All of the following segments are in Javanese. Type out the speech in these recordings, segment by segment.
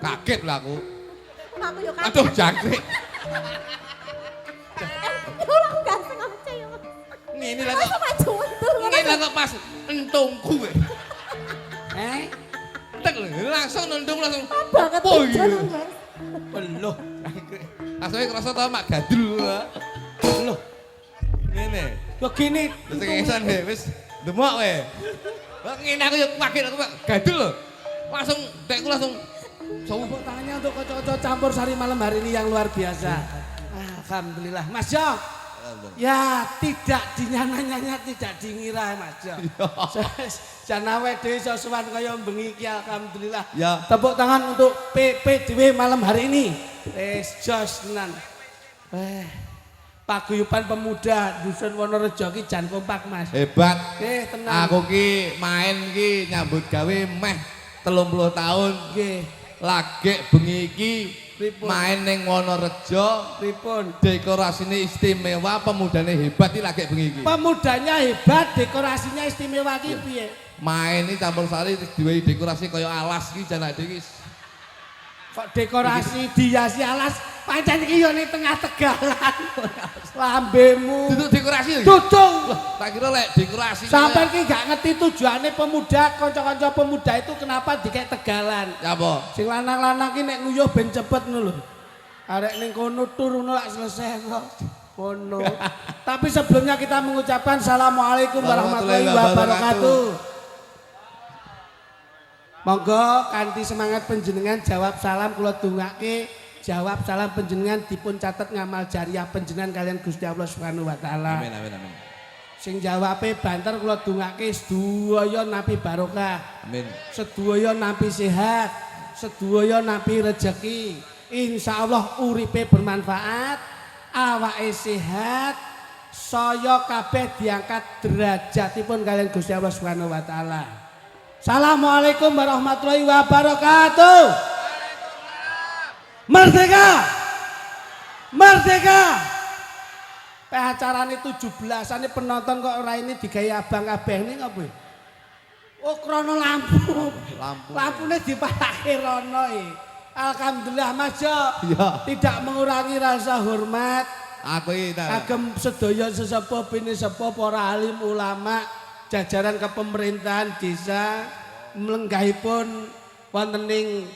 Kaget lah aku. Aku yo kaget. Aduh jangkrik. Yo aku ganteng aja yo. Ngene lah Masa kok. maju untung. Ngene lah kok pas entungku. Tek langsung nundung langsung. Banget Oh iya. Mas. Peluh. Asline kerasa tau mak gadul. Peluh. Ngene. Kok gini? Terus ngesan wis demok we. Kok ngene aku yo kaget aku Pak. Gadul lho. Langsung dekku langsung Tepuk tangannya untuk kocok-kocok campur sari malam hari ini yang luar biasa. Alhamdulillah. Mas Jo. Ya tidak dinyana-nyana tidak dingira Mas Jo. Janawe dhewe iso suwan kaya bengi iki alhamdulillah. Ya. Tepuk tangan untuk PPDW malam hari ini. Wis jos tenan. Paguyuban pemuda Dusun Wonorejo ki jan kompak Mas. hebat. Tenang. Aku ki main ki nyambut gawe meh 30 tahun. Nggih. Lagi bengi iki Pripun? main ning Wonorejo. Pripun? Dekorasine istimewa, pemudane hebat iki lagi bengi iki. Pemudanya hebat, dekorasinya istimewa ki piye? Main iki campur sari diwehi dekorasi kaya alas iki jan ade iki. Kok dekorasi dihiasi alas pancen iki yo ning tengah tegalan. Lambemu. Duduk dekorasi lho. Dudung. Tak kira lek dekorasi. Sampai ki gak ngerti tujuannya pemuda, kanca-kanca pemuda itu kenapa dikek tegalan. Ya apa? Sing lanang-lanang ki nek nguyuh ben cepet ngono lho. Arek ning kono turono lak selesai kok. Kono. Tapi sebelumnya kita mengucapkan Assalamualaikum warahmatullahi wabarakatuh. Monggo kanthi semangat panjenengan jawab salam kula dongake, jawab salam panjenengan dipun catet ngamal jariah panjenengan kalian Gusti Allah Subhanahu wa taala. Amin amin amin. Sing jawabe banter kula dongake sedaya nampi barokah. Amin. Sedaya nampi sehat, sedaya nampi rejeki. Insyaallah uripe bermanfaat, awake sehat, saya kabeh diangkat derajatipun kalian Gusti Allah Subhanahu wa taala. Assalamualaikum warahmatullahi wabarakatuh. Merdeka! Merdeka! Acarane 17-an penonton kok ora ini digawe abang kabeh ning apa? Oh krono lampu. Lampune dipatake rono Alhamdulillah Mas Jo. Ya. Tidak mengurangi rasa hormat. Aku iki ta. Kagem sedaya sesepuh bini sepuh para alim ulama jajaran kepemerintahan desa mlenggahipun wonten ing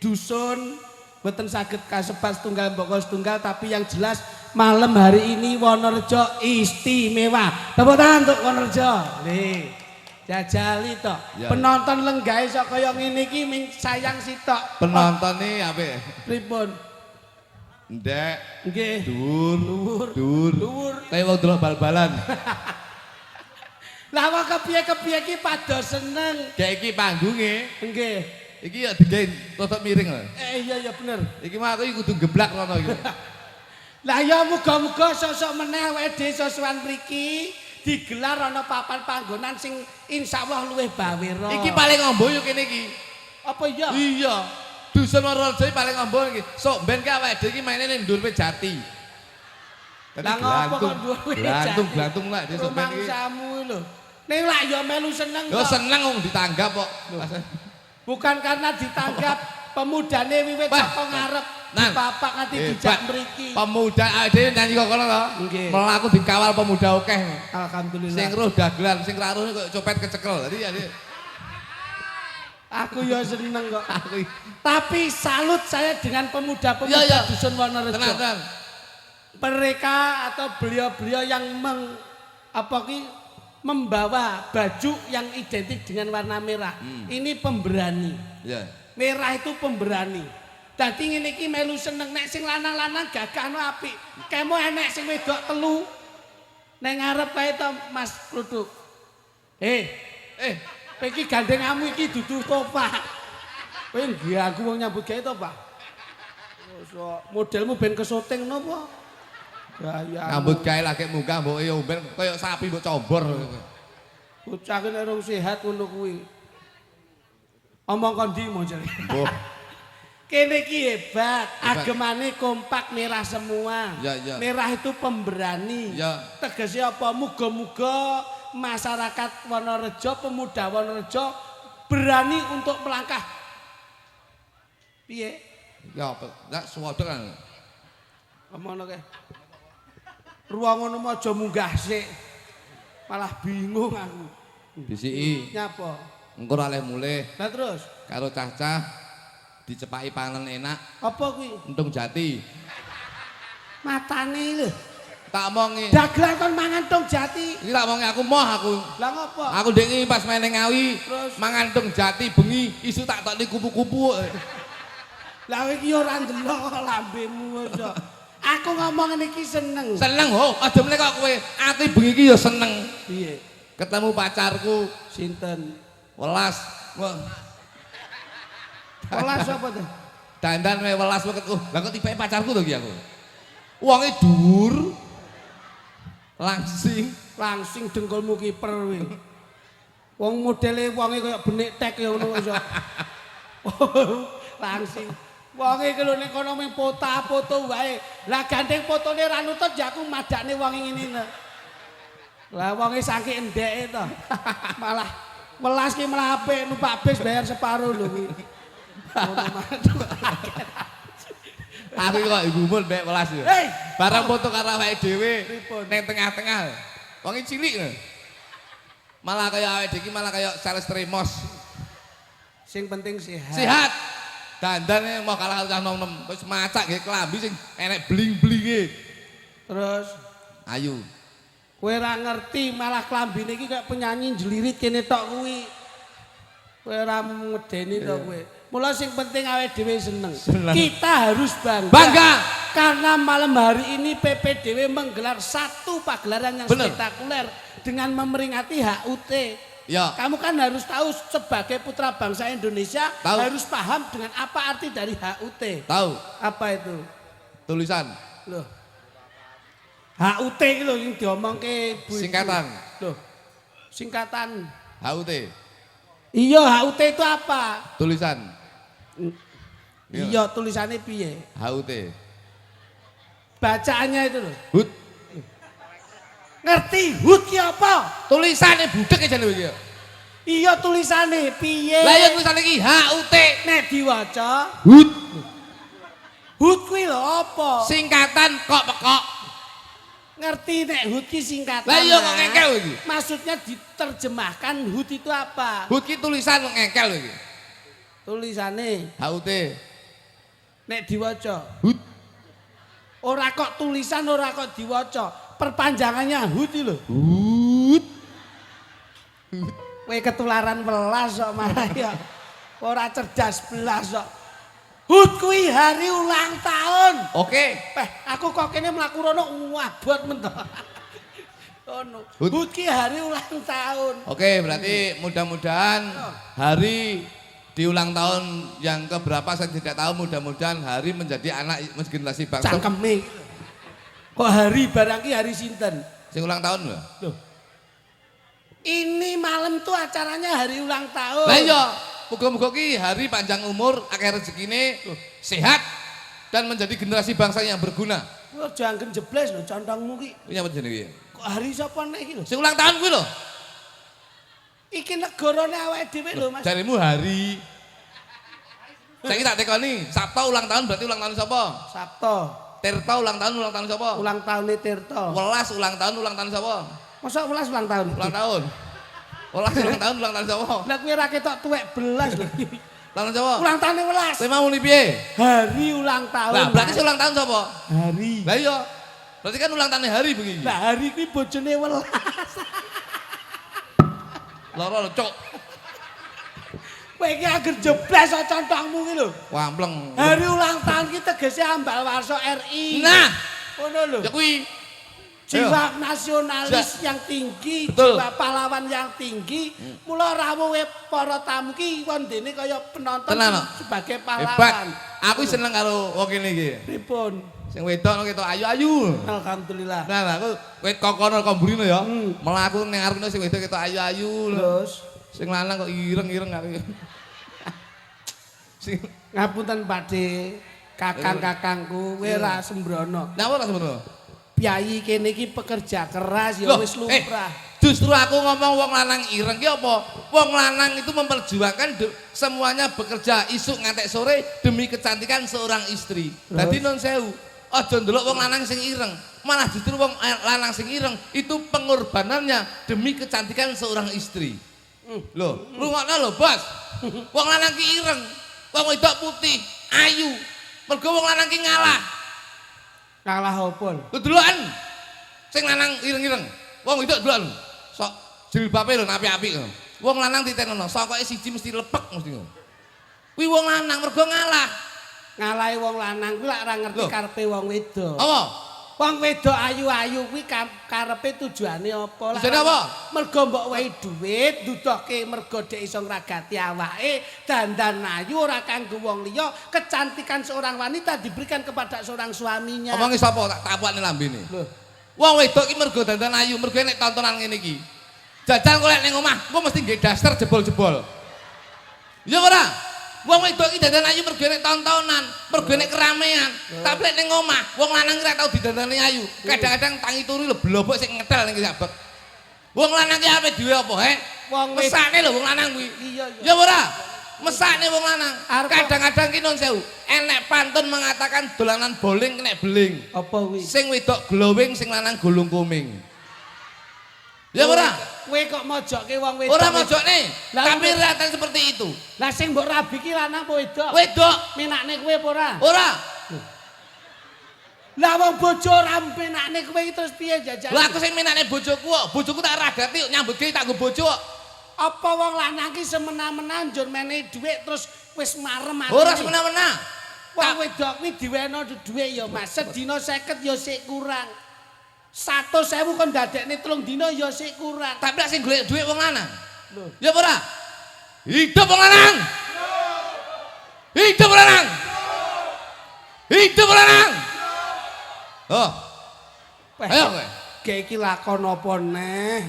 dusun boten saged kasebat setunggal mboko setunggal tapi yang jelas malam hari ini Wonorejo istimewa. Tepuk tangan untuk Wonorejo. Nih. Jajali tok. Ya. Penonton lenggahe sok kaya ngene iki ming sayang sitok. Penonton nih apik? Pripun? Ndek. Nggih. Dur. Dhuwur. Kayak wong delok bal-balan. Lah wong kepiye-kepiye iki padha seneng. Kayak iki panggunge. Nggih. Iki ya digawe totok miring lho. Iya bener. Iki mah aku iki kudu geblak rono iki. Lah ya muga-muga sosok meneh awake dhewe sosokan mriki digelar ana papan panggonan sing insyaallah luwih bawira. Iki paling ngombo yo kene iki. Apa iya? Iya. Dusun Wonorejo paling ngombo iki. Sok ben ki awake dhewe iki maine ning Ndurpe Jati. Lah ngopo kok dhuwur Glantung lah di sok ben iki. Rumangsamu lho. Ning lak ya melu seneng Yo kok. seneng wong ditanggap kok. Bukan karena ditanggap pemudane wiwit saka ngarep dipapak nganti dijak mriki. Pemuda dhewe nyanyi kok kono to. Nggih. Melaku dikawal pemuda akeh. Alhamdulillah. Sing roh dagelan, sing ra roh kok copet kecekel. Dadi ya Aku ya seneng kok. aku Tapi salut saya dengan pemuda-pemuda Ya. dusun Wonorejo. tenang. Mereka atau beliau-beliau yang membawa baju yang identik dengan warna merah. Ini pemberani. Ya. Merah itu pemberani. Dadi ngene iki melu seneng nek sing lanang-lanang gagahno apik. Kemo enek sing wedok telu. Ning ngarep kae to Mas Kluduk. Kowe iki gandengamu iki dudu topak. Kowe nggih aku wong nyambut gawe to, Pak? Modelmu ben kesoting napa? Gaya. Rambut gawe lagi muka mbok yo ben kaya sapi mbok combor. Bocah ki nek rong sehat ngono kuwi. Omong kondi monjel. Mbuh. Kene iki hebat, agemane kompak merah semua. Ya, ya. Merah itu pemberani. Ya. Tegese apa? Muga-muga masyarakat Wonorejo, pemuda Wonorejo berani untuk melangkah Piye? Ya apa? Ndak suwadek kan. Ngono ke. Ruang ngono mau aja munggah sik. Malah bingung aku. Bisiki. Nyapa? Engko ora oleh mulih Lah terus, karo cah-cah dicepaki panganan enak, apa kuwi? entung jati. Matane lho. Tak omongi. Dagelan kon mangan tong jati. Iki tak omongi aku moh aku. Lah ngopo? Aku ndek iki pas main ning Ngawi, Terus? mangan entung jati bengi, isu tak tokni kupu-kupu. Lah iki ora ndelok lambemu aja. Aku ngomong iki seneng. Seneng ho, aja meneh kok kowe ati bengi iki ya seneng. Piye? Ketemu pacarku Sinten? welas. Wah, Kelas apa tuh? dandan wae welas weket. Lah kok tibake pacarku to iki aku. Wonge dhuwur. Langsing Dengkulmu kiper kuwi. Wong modele wonge kaya benik tek ya ngono iso. Langsing. Wonge iki lho nek kono mung foto wae. Lah gandeng fotone ra nutut ya aku madakne wonge ngene. Lah wonge saking endeke to. Malah welas ki malah apik numpak bis bayar separo lho kuwi. Ngono Aku kok gumun mek welas yo. Hei, Barang foto karo awake dhewe Pripun? ning tengah-tengah. Wonge cilik lho. Malah kaya awake dhewe malah kaya sales tremos. sing penting sehat. Sehat. Dandane mau kalah karo cah nom-nom. Wis macak nggih klambi sing enek bling-blinge. Terus Ayu. kowe ora ngerti malah klambine iki kayak penyanyi jelirit kene tok kuwi. Kowe ora medeni to kowe. Mula sing penting awake dhewe seneng. Kita harus bangga. Bangga. Karena malam hari ini PPDW menggelar satu pagelaran yang Bener. spektakuler dengan memperingati HUT. Ya. Kamu kan harus tahu sebagai putra bangsa Indonesia Tahu. harus paham dengan apa arti dari HUT. Tahu Apa itu? tulisan Loh. HUT iki lho sing diomongke Bu. singkatan Loh. Singkatan. HUT. Iya, HUT itu apa? Tulisan Iya, tulisannya piye? HUT. Bacaannya itu loh. Hut. Ngerti HUT ki apa? Tulisane budek aja lho iki. Iya tulisannya piye? Lah ya tulisane iki HUT. Nek diwaca, Hut. HUT kuwi lho apa? Singkatan kok pekok. Ngerti nek HUT ki singkatan. Lah iya kok Mas. ngengkel iki. Maksudnya diterjemahkan HUT itu apa? Hut ki tulisan kok ngengkel lho iki. Tulisannya HUT. nek diwaca. Hut. Ora kok tulisan, ora kok diwaca. Perpanjangannya HUT iki lho. Hut. Kowe ketularan welas kok malah ya. Ora cerdas belas kok. HUT kuwi hari ulang tahun. Oke. Aku kok kene mlaku rono wabot men to. Ono. HUT. HUT ki hari ulang tahun. Oke, berarti mudah-mudahan hari di ulang tahun yang keberapa saya tidak tahu, mudah-mudahan hari menjadi anak generasi bangsa. Cangkeme. Kok hari barang ki hari sinten? Sing ulang tahun lho. Loh. Ini malam tuh acaranya hari ulang tahun. Lah iya, muga-muga ki hari panjang umur, akeh rezekine, sehat dan menjadi generasi bangsa yang berguna. Kowe jangan jebles lho condongmu ki. Kuwi apa jenenge iki? Kok hari sapa nek iki lho? Sing ulang tahun kuwi lho. Iki negarane awake dhewe lho Mas. Jarimu hari. Saiki tak tekoni, Sabtu ulang tahun berarti ulang tahun sapa? Sabtu. Tirta ulang tahun sapa? Ulang tahun Tirta. Welas ulang tahun sapa? Masa welas ulang tahun? Ulang tahun. Welas ulang tahun sapa? Lah kuwi ra ketok tuwek belas lho. Ulang tahun sapa? Ulang tahun welas. Kowe mau muni piye? Hari ulang tahun. Lah berarti Mas. sing ulang tahun sapa? hari. Lah iya. Berarti kan ulang tahun hari bengi. Lah hari kuwi bojone welas. Loro cuk. Kowe iki ager jebles kok contongmu ki lho. Wampleng. Hari ulang tahun ki tegese ambal warsa RI. Nah, ngono lho. ya kuwi. Jiwa nasionalis yang tinggi, Betul. jiwa pahlawan yang tinggi. Mula rawuhe para tamu ki kondene kaya penonton Tenan, no? sebagai Hebat. pahlawan. Aku seneng karo wong kene iki. Pripun? Sing wedok ketok ayu-ayu. Alhamdulillah. Nah, aku wit kokono komburine ya. Melaku ning ngarepne sing wedok ketok ayu-ayu. Terus Sing lanang kok ireng-ireng aku. Sing ngapunten Pakde, kakang-kakangku, kowe ra sembrono. napa ta semono? Piyayi kene iki pekerja keras ya wis lumrah. Justru aku ngomong wong lanang ireng ki apa? Wong lanang itu memperjuangkan semuanya bekerja isuk ngantek sore demi kecantikan seorang istri. Dadi non sewu, aja ndelok wong lanang sing ireng, malah justru wong lanang sing ireng itu pengorbanannya demi kecantikan seorang istri. Loh, rungokno lho, Bos. Wong lanang ki ireng, wong wedok putih, ayu. Mergo wong lanang ki ngalah. Kalah apa? Lho deloken. Sing lanang ireng-ireng, wong wedok deloken. Sok jilbabe lho apik-apik. Wong lanang titenono, sokoke siji mesti lepek mesti. Kuwi wong lanang mergo ngalah. Ngalahi wong lanang kuwi lak ora ngerti karepe wong wedok. Apa? Wong wedok ayu-ayu kuwi karepe tujuane apa? Tujuane apa? Mergo mbok wehi dhuwit, ndudohke mergo dhek iso ngragati awake, dandan ayu ora kanggo wong liya, kecantikan seorang wanita diberikan kepada seorang suaminya. Omongi sapa tak tapakne lambene. Lho. Wong wedok ki mergo dandan ayu, mergo nek tontonan ngene iki. Jajal golek ning omah, engko mesti nggih daster jebol-jebol. Ya ora? Wong wedok iki dandan ayu mergo nek tontonan, mergo nek keramaian. Tapi lek ning omah, wong lanang ora tau didandani ayu. Kadang-kadang tangi turu lho blobok sing ngetel ning sabek. Wong lanang ki ape dhewe apa, he? Wong mesake lho wong lanang kuwi. Iya, iya. Ya ora? Mesake wong lanang. Kadang-kadang ki non sewu, enek pantun mengatakan dolanan bowling kena beling. Apa kuwi? Sing wedok glowing, sing lanang gulung kuming. Ya ora? Kowe kok mojokke wong wedok. Ora mojokne, tapi kelihatan seperti itu. Lah sing mbok rabi ki lanang apa wedok? Wedok. Menakne kowe apa ora? Ora. Lah wong bojo ora menakne kowe terus piye jajan? Lah aku sing menakne bojoku kok. Bojoku tak ragati nyambut gawe tak nggo bojo kok. Apa wong lanang ki semena-mena njur menehi dhuwit terus wis marem ati. Ora semena-mena. Wong wedok kuwi diweno dhuwit ya Mas. Sedina 50 ya sik kurang. 100.000 kon dadekne 3 dina ya sik kurang. Tapi lek sing golek dhuwit wong lanang. Lho, ya ora? Hidup wong lanang. Hidup wong lanang. Hidup wong lanang. Oh. Ayo kowe. Ge iki lakon apa neh?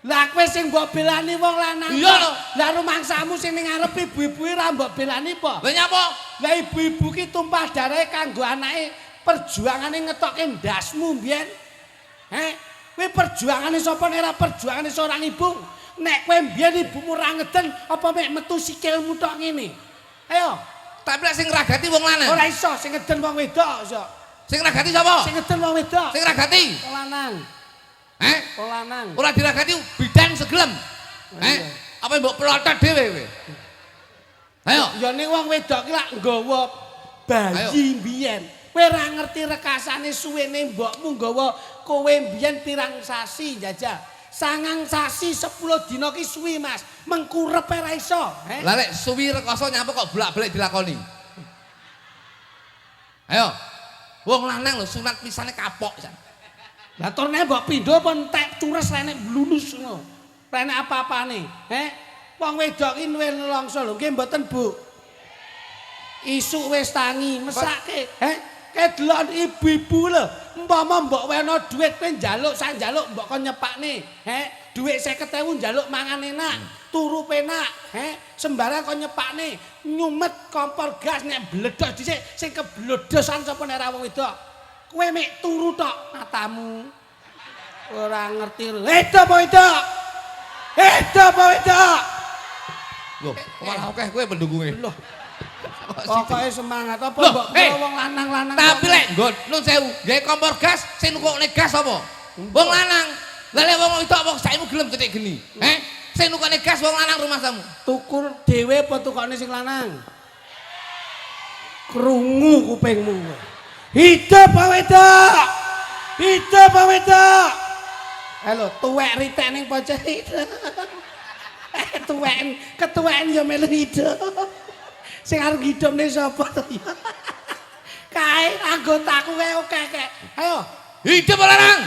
Lah kowe sing mbok belani wong lanang. Iya lho. Lah rumangsamu sing ning ngarep ibu-ibu ora mbok belani apa? Lah nyapa? Lah ibu-ibu ki tumpah darahe kanggo anake perjuangane ngetokke ndasmu mbiyen. Kowe perjuangane sapa nek ora perjuangane seorang ibu? Nek kowe mbiyen ibumu ora ngeden apa mek metu sikilmu tok ngene. Ayo, tapi lek sing ragati wong lanang. ora iso sing ngeden wong wedok iso. Sing ragati sapa? Sing ngeden wong wedok. Sing ragati? Wong lanang. Wong lanang. Ora diragati bidan segelem. Apa mbok pelotot dhewe kowe? Ayo. Ya ning wong wedok ki lak nggawa bayi mbiyen. Kowe ora ngerti rekasane suwene mbokmu nggawa kowe mbiyen pirang sasi jajal. 9 sasi 10 dina ki suwi Mas. Mengkurep ora iso. Lah lek suwi rekoso nyapa kok bolak-balik dilakoni. Ayo. Wong lanang lho sunat pisane kapok. Lah turne mbok pindho apa entek cures renek blulus ngono. Renek apa-apane. Wong wedok ki duwe nelongso lho, nggih mboten Bu. Isuk wis tangi mesake. Kedelok ibu-ibu lho, umpama mbok weno dhuwit kowe njaluk sak njaluk mbok kon nyepakne. Dhuwit 50.000 njaluk mangan enak, turu penak, sembarang kon nyepakne, nyumet kompor gas nek bledhos dhisik sing keblodhosan sapa nek ra wong wedok. Kowe mek turu tok matamu. Ora ngerti. Edo apa wedok? Edo apa wedok? Loh, malah akeh kowe pendungunge. Loh. Pokoke semangat apa mbok wong lanang-lanang. Tapi lek nggon nun sewu, gawe kompor gas sing nukokne gas apa? Wong lanang. Lah lek wong wedok kok saiki gelem cetik geni. Sing nukokne gas wong lanang rumah samu. Tukur dhewe apa tukokne sing lanang? Krungu kupingmu. Hidup apa wedok? Hidup apa wedok? Halo, tuwek ritek ning pojok itu. Ketuweken ya melu hidup. Sing arep hidupne sapa to ya? Kae anggotaku kae oke kek. Ayo, hidup lanang.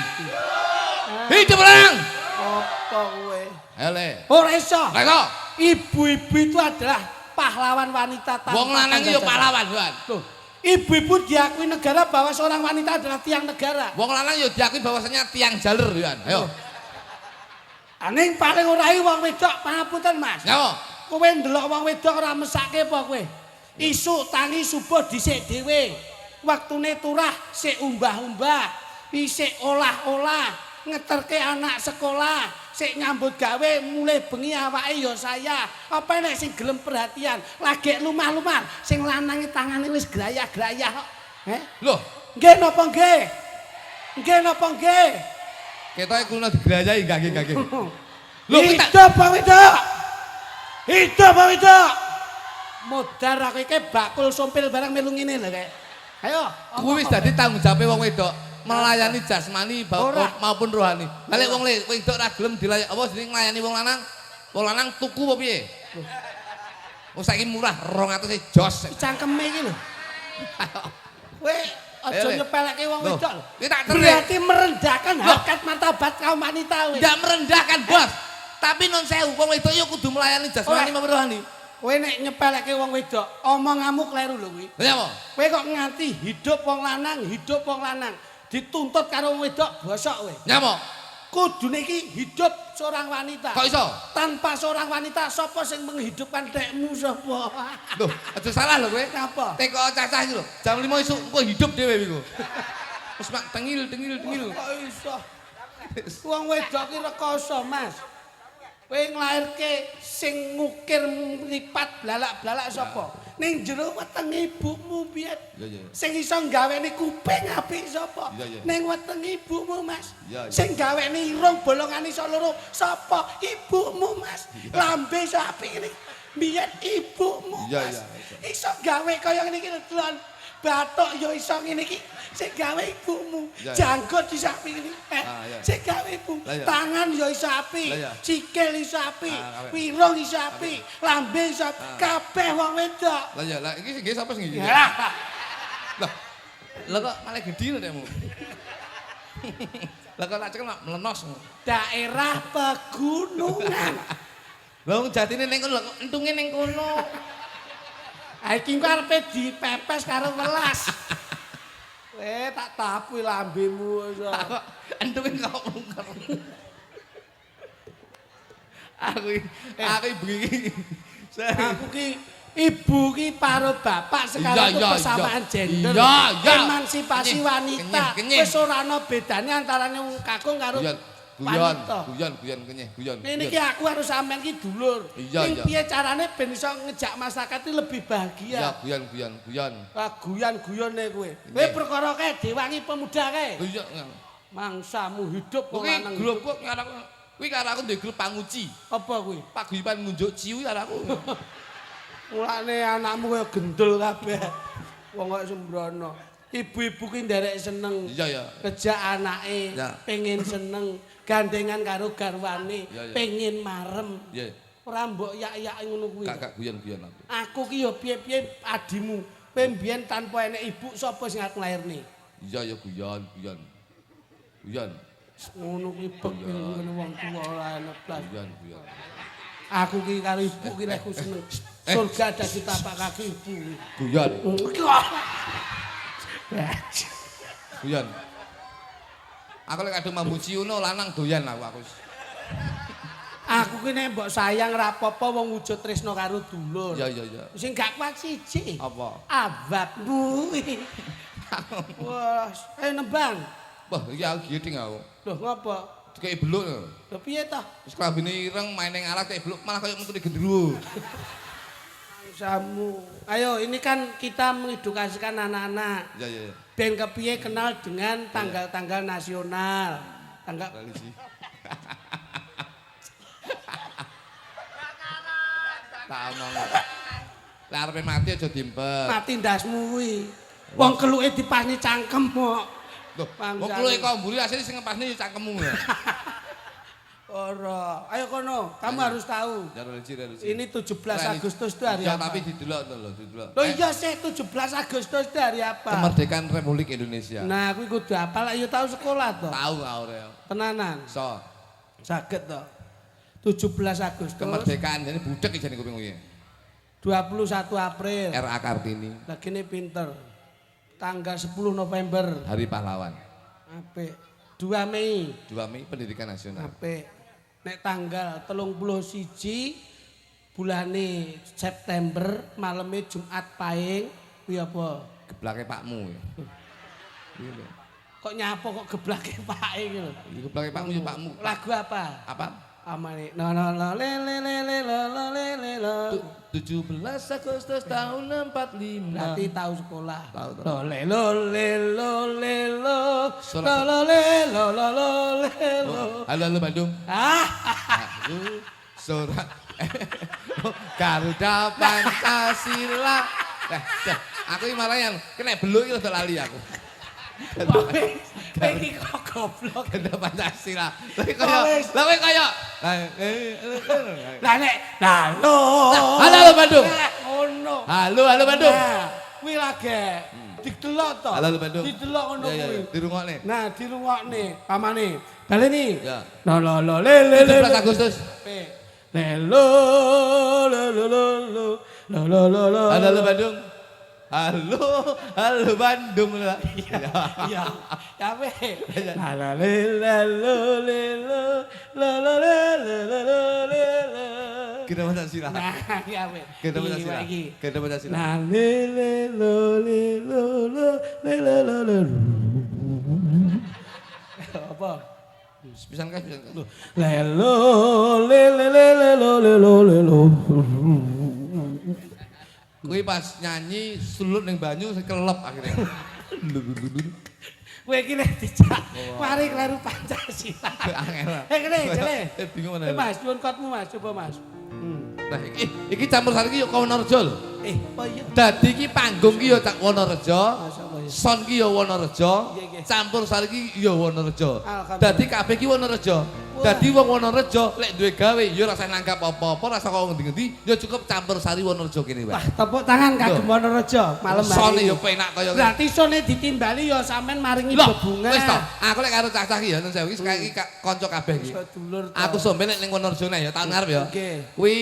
Hidup lanang. Apa kowe? Ayo le. Ora iso. Lah kok Ibu-ibu itu adalah pahlawan wanita tanpa wong lanang iki yo pahlawan, Tuan. Tuh. Ibu-ibu diakui negara bahwa seorang wanita adalah tiang negara. Wong lanang yo diakui bahwasanya tiang jalur, Tuan. Ayo. Aning paling ora wong wedok pangapunten, Mas. Yo. Kowe ndelok wong wedok ora mesake apa kowe? Isuk tangi subuh dhisik dhewe. Waktune turah sik umbah-umbah, isik olah-olah. ngeterke anak sekolah, sik nyambut gawe mulai bengi awake ya saya. Apa nek sing gelem perhatian, lagi lumah-lumah, sing lanange tangane wis grayah-grayah kok. Loh, Nggih napa nggih? Nggih napa nggih? ketoke kulino digrayahi gak nggih. Lho, kita Hidup Pak Wedok. Hidup Pak Wedok. Modar aku iki bakul sompil barang melu ngene lho kae. Ayo. kuwi wis dadi tanggung jawabe wong wedok melayani jasmani maupun rohani. Nek wong wedok ora gelem dilayani apa jenenge nglayani wong lanang tuku apa piye? Wong saiki murah 200 jos. Cangkeme iki lho. Kowe aja nyepelekke wong wedok lho. Iki tak terik. Berarti merendahkan harkat martabat kaum wanita kowe. Ndak merendahkan, Bos. Tapi non sewu wong wedok yo kudu melayani jasmani maupun rohani. Kowe nek nyepelekke wong wedok, omonganmu kleru lho kuwi. Lha apa? Kowe kok nganti hidup wong lanang, dituntut karo wong wedok bosok kowe. Nyapa? Kudune iki hidup seorang wanita. Kok iso? Tanpa seorang wanita sapa sing menghidupkan dekmu sapa? Loh, aja salah lho kowe. Napa? Teko cacah iki lho. Jam 5 isuk engko hidup dhewe iku. Wis mak tengil. Kok iso? Wong wedok ki rekoso, Mas. Kowe nglairke sing ngukir mripat blalak-blalak sapa? Ning jero wetenge ibumu biyen. Iya. Sing iso gaweni kuping apik sapa? Iya. Ning wetenge ibumu, Mas. Iya. Sing gaweni irung bolongan iso loro sapa? Ibumu, Mas. Lambe iso apik ngene. Biyen ibumu, Iya. Mas. Iso gawe kaya ngene iki lho. Batok yo iso ngene iki. Sing gawe ibumu. Iya. Janggut iso apik ngene. Iya. Sing gawe ibu. Lah, iya. Tangan yo iso apik. Lah, iya. Sikil iso apik. Kabeh. Pirung iso apik. Lambe iso kabeh wong wedok. Lah ya, lah iki sing nggih sapa sing iki? Ya. Lah kok malah gedhi lho dekmu. Lah kok tak cekel mak melenos. Daerah pegunungan. Lah wong jatine ning kono lho kok entunge ning kono. Ha iki kok arepe dipepes karo welas. Tak tapu lambemu iso. Kok entunge kok mungker. Aku bengi. Aku ki ibu ki paro bapak sekarang itu persamaan gender. Iya. Emansipasi wanita. Kenyih. Wis ora ana bedane antarane wong kakung karo wanita. Guyon kenyih. Ini ki aku harus sampean ki dulur. Iya. Piye carane ben iso ngejak masyarakat iki lebih bahagia. Ya guyon. Wah guyon-guyone kowe. Kowe perkara kae dewangi pemuda kae. Iya. Mangsamu hidup wong Kuwi lanang. grup kok karo kuwi karo aku ndek grup panguci. Apa kuwi? Paguyuban ngunjuk ciu karo aku. Mulane anakmu kaya gendul kabeh. Wong kok sembrono. Ibu-ibu ki nderek seneng. Iya. Kejak anake Ya. pengen seneng, gandengan karo garwane, Ya. pengen marem. Iya. Ora mbok yak-yak ngono kuwi. Gak guyon aku. Aku ki ya piye-piye adimu. Kowe mbiyen tanpa enek ibu sapa sing aku nglairne? Iya ya guyon. Ngono kuwi ngene wong tuwa ora enak blas. Guyon. Aku ki karo ibu ki lek seneng. Surga dadi tapak kaki ibu. Guyon. Aku lek kadung mambu ciuno lanang doyan aku. Aku ki nek mbok sayang ra apa-apa wong wujud tresno karo dulur. Iya. Sing gak kuat siji. Apa? Ababmu. Wah, nembang. Wah, iki aku giting aku. Loh, ngapa? Kayak beluk. Lho piye toh? Wis klambine ireng main ning alat kayak beluk malah kayak metu gendruwo. Samu. Ayo, ini kan kita mengedukasikan anak-anak. Iya. Ben kepiye kenal dengan tanggal-tanggal nasional. Tanggal Tradisi. Tak omong. Lah arepe mati aja diempet. mati ndasmu kuwi. Wong keluke dipasni cangkem kok. Loh, wong kluke kok mburi asline sing ngepasne yo cangkemmu ya. Ora. Ayo kono, kamu harus tahu. Ya religi. Ini 17 Agustus itu hari ya, apa? tapi didelok to lho, didelok. Loh iya sih 17 Agustus itu hari apa? Kemerdekaan Republik Indonesia. Nah, aku kudu hafal ayo tahu sekolah to. Tahu ora. Tenanan. So, Saged to. 17 Agustus. kemerdekaan jadi budek jane kuping kuwi. 21 April. RA Kartini, Lagi ini pinter. Tanggal 10 November. Hari Pahlawan. Apik. 2 Mei. 2 Mei Pendidikan Nasional. Apik. Nek tanggal 31 bulane September maleme Jumat Pahing kuwi apa? Geblake pakmu ya. Iya lho. kok nyapo kok geblake pake iki lho. Iku blake pakmu yo pakmu. Lagu apa? Apa? Amane no no no le le le le lo lo le le lo. 17 Agustus tahun 45. Berarti tahu sekolah. Tahu. Lo le lo le lo le lo. Sholat. Lo lo le lo lo lo le lo. Halo Bandung. Ah. Aku surat Garuda Pancasila. Aku iki malah yang kena beluk iki rada lali aku. Iki kok goblok. Garuda Pancasila. Lah kaya. Lah nek halo. Halo Bandung. Ngono. Halo Bandung. Nah, kuwi lagi didelok to. Halo Bandung. Didelok ngono kuwi. Dirungokne. Nah, dirungokne pamane. Baleni. Ya. Lo lo lo le le le. 17 Agustus. Le lo lo lo lo lo lo lo lo. Halo Bandung. Halo Bandung lah. Iya. Ya we. La le la lo le lo la la le le le le le. Kita Pancasila. Nah, ya we. Kita Pancasila. Kita Pancasila. La le le lo le lo lo le le lo lo. Apa? Pisan kas. Le lo le le le le lo le lo le lo. Kuwi pas nyanyi sulut ning banyu kelep akhirnya. Kowe iki nek dijak mari kleru Pancasila. Angel. Kene, jele. Bingung mana. Mas, nyuwun kotmu Mas, coba Mas. Nah, iki campur sari iki yo Wonorejo lho. Oh iya. Dadi iki panggung ki yo tak Wonorejo. Sapa ya? Son ki yo Wonorejo. Nggih, nggih. Campur sari ki yo Wonorejo. Alhamdulillah. Dadi kabeh ki Wonorejo. Dadi wong Wonorejo lek duwe gawe yo rasa nangkap apa-apa, rasa kok ngendi-ngendi, yo cukup campur sari Wonorejo kene wae. Wah, tepuk tangan kagem Wonorejo malam hari. Sone ini. yo penak kaya ngene. Berarti sone ditimbali ya sampean maringi Loh, bebunga. wis to. Aku lek karo cah-cah ki ya nun sewu iki iki kanca kabeh iki. Sedulur to. Aku sombe nek ning Wonorejo ya tahun ngarep ya. Nggih. Kuwi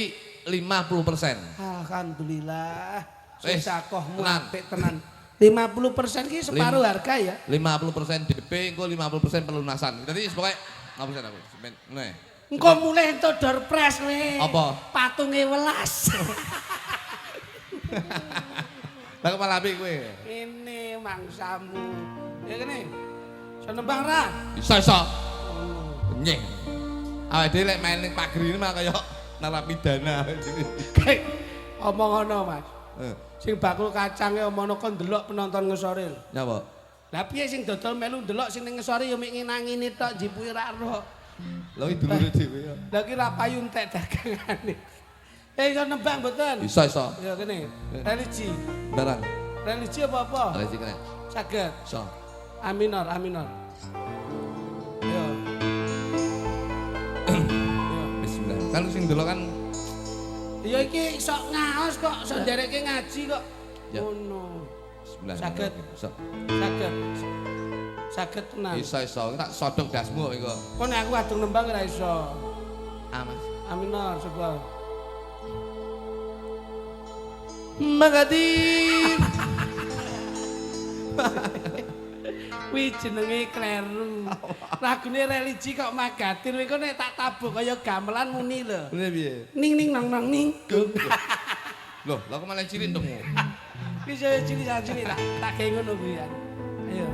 50%. Alhamdulillah. Wis, Sedekahmu tenan. apik tenan. 50% ki separuh harga ya. 50% DP, engko 50% pelunasan. Dadi pokoke ngapusen aku. Sampeyan ngene. Engko mulai entuk door prize we. Apa? Patunge welas. Lah kok malah apik kowe. Ini mangsamu. Ya kene. Iso nembang ra? Iso. Nyeng. Awake dhewe lek main ning pagri ini mah kaya narapidana. Kayak omong ngono Mas. Eh, Sing bakul kacange omongno kon ndelok penonton ngesore. nyapa? Lah piye sing dodol melu ndelok sing ning ngesore ya mik nginangini tok jipuke ra ro. Lha iki dulure dhewe ya. Lah ki ra payu entek dagangane. Iso nembang mboten? Iso. Ya kene. Religi. Barang. Religi apa-apa? Ada sing kene. Saged. Iso. Aminor. Ya. Bismillah. Kan sing delok kan Ya iki sok ngaos kok, sok nderekke ngaji kok. Ya. Ngono. bismillah. Saged. Iso. Saged. Saged tenan. Iso. Tak sodok dasmu iku. Kok nek aku adung nembang ora iso. Ah, Mas. Aminor coba. Magadir. Kuwi jenenge kleru. Lagune religi kok Magatir kowe nek tak tabuk kaya gamelan muni lho. Ngene piye? Ning ning nang nang ning. Loh, lah kok malah cilik dong. Kuwi saya cilik tak gawe ngono kuwi ya. Ayo.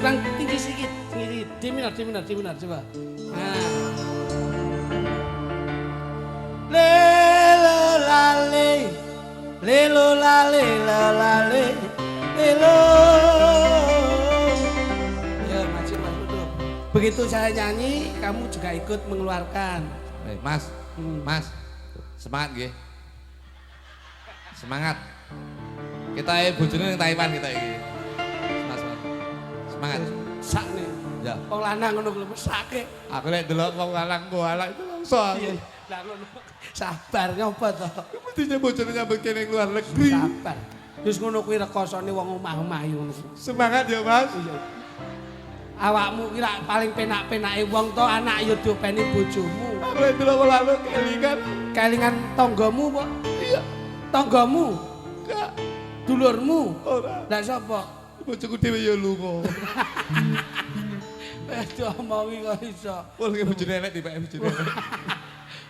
Kurang tinggi sedikit. D minor coba. Nah. Lelo lale. Lelo lale lale. Lelo. Ya, maju dulu. Begitu saya nyanyi, kamu juga ikut mengeluarkan. Mas. Mas. Semangat nggih. Semangat. Kita bojone ning Taiwan kita iki. Mas. Semangat. Sak nih. Ya. Wong lanang ngono kuwi mesake. Aku lek delok wong lanang golak itu langsung. Iya. Lah ngono. Sabar ngopo to? Mestinya bojone nyambut kene ning luar negeri. Sabar. Terus ngono kuwi rekosane wong omah-omah ngono. Semangat ya, Mas. Awakmu ki rak paling penak-penake wong to anak ya diopeni bojomu. Aku lek delok wong lanang kelingan. Kelingan tanggamu apa? Iya. Tanggamu, Enggak. dulurmu. Ora. Lah sapa? Bojoku dhewe ya lunga. Wis diomongi kok iso. Wong iki bojone elek dipake bojone elek.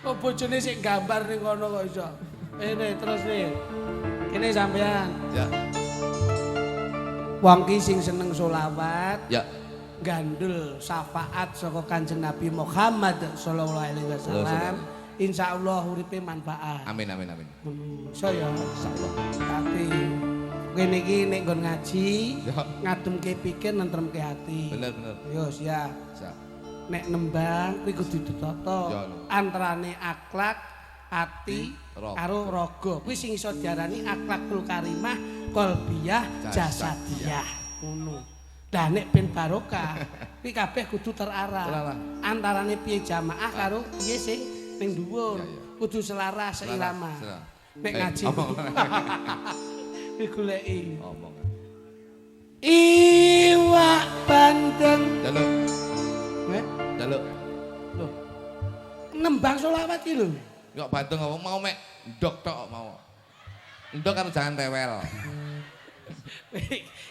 Kok bojone sik gambar ning kono kok iso. Ini terus nih. Kene sampean. Ya. Wong ki sing seneng selawat, Ya. gandul syafaat saka Kanjeng Nabi Muhammad sallallahu alaihi wasallam. Insyaallah uripe manfaat. Amin amin amin. Saya Insyaallah. tapi kene iki nek nggon ngaji, Ya. ngademke pikir nentremke hati. Bener bener. Yo ya. Siap. Nek nembang kuwi kudu ditata Ya. antarane akhlak, ati Raga. karo raga. Kuwi sing iso diarani akhlakul karimah, qalbiyah, jasadiyah. Ngono. Lah nek ben barokah, kuwi kabeh kudu terarah. Terarah. Antarane piye jamaah karo piye sing ning dhuwur. Ya, ya. Kudu selaras seirama. Selaras. Nek ngaji. Omong. Digoleki. Omong. Iwak bandeng. Jaluk. Nek Jaluk. lho. Nembang selawat iki lho. Kok Bandung ngomong mau mek ndok tok mau. Ndok karo jangan tewel.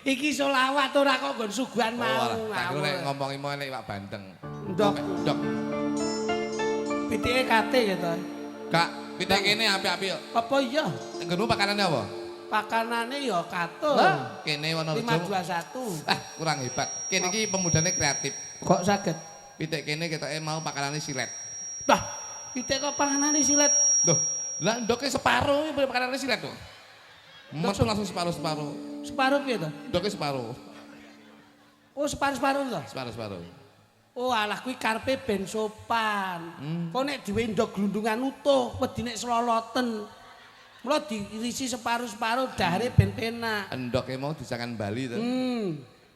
Iki selawat ora kok nggon suguhan mau. Tak kira nek ngomongi mau nek Pak Bandeng. Ndok. Ndok. Pitike kate gitu. Kak, pitik kene apik-apik kok. Apa iya? Nggonmu pakanane apa? Pakanane ya katul. Kene Wonorejo. 521. Kurang hebat. Kene iki pemudane kreatif. Kok saged? Pitik kene ketoke mau pakanane silet. Lah, pitik kok panganane silet. Loh, lah ndoke separo iki pakanane silet kok. Metu langsung separo-separo. Separuh piye to? Ndoke separo. Oh, separuh-separuh to. Separo-separo. Oh, alah kuwi karepe ben sopan. Kok nek diwe ndok glundungan utuh, wedi nek sloloten. Mula diirisi separuh-separuh dahare ben penak. Endoke mau disangan Bali to.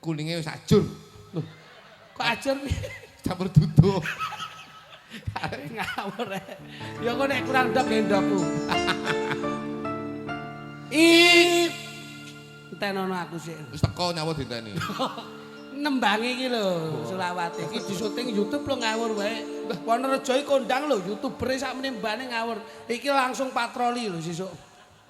Kuninge wis ajur. Loh, kok ajar piye? Campur duduh. Ngawur. Ya kok nek kurang ndok ya ndokku. Entenono aku sik. Wis teko nyawa diteni. Nembangi iki lho, selawate iki disuting YouTube lho ngawur wae. Wonorejo iki kondang lho, YouTuber sak menembane ngawur. Iki langsung patroli lho sesuk.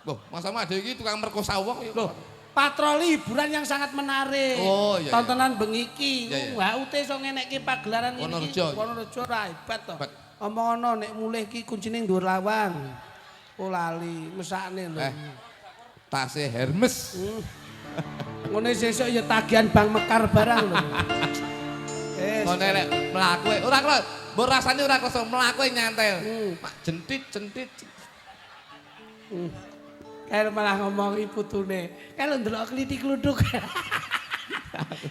Loh, masamu ada iki tukang merkosa wong ya. Loh, patroli hiburan yang sangat menarik. Oh, iya, iya. Tontonan bengi iki. Iya, iya. Wah, ute iso ngenekke pagelaran iki. Wonorejo. Wonorejo ra hebat to. Hebat. Omong-ono nek mulih iki kuncine ndur lawang. Oh lali, mesakne lho. Tase Hermes. Ngene sesuk ya tagihan Bank Mekar barang lho. Ngene nek mlaku ora kok mbok rasane ora krasa mlaku nyantel. Mak jentit. Kayak malah ngomongi putune. Kalau ndelok klitik kluduk.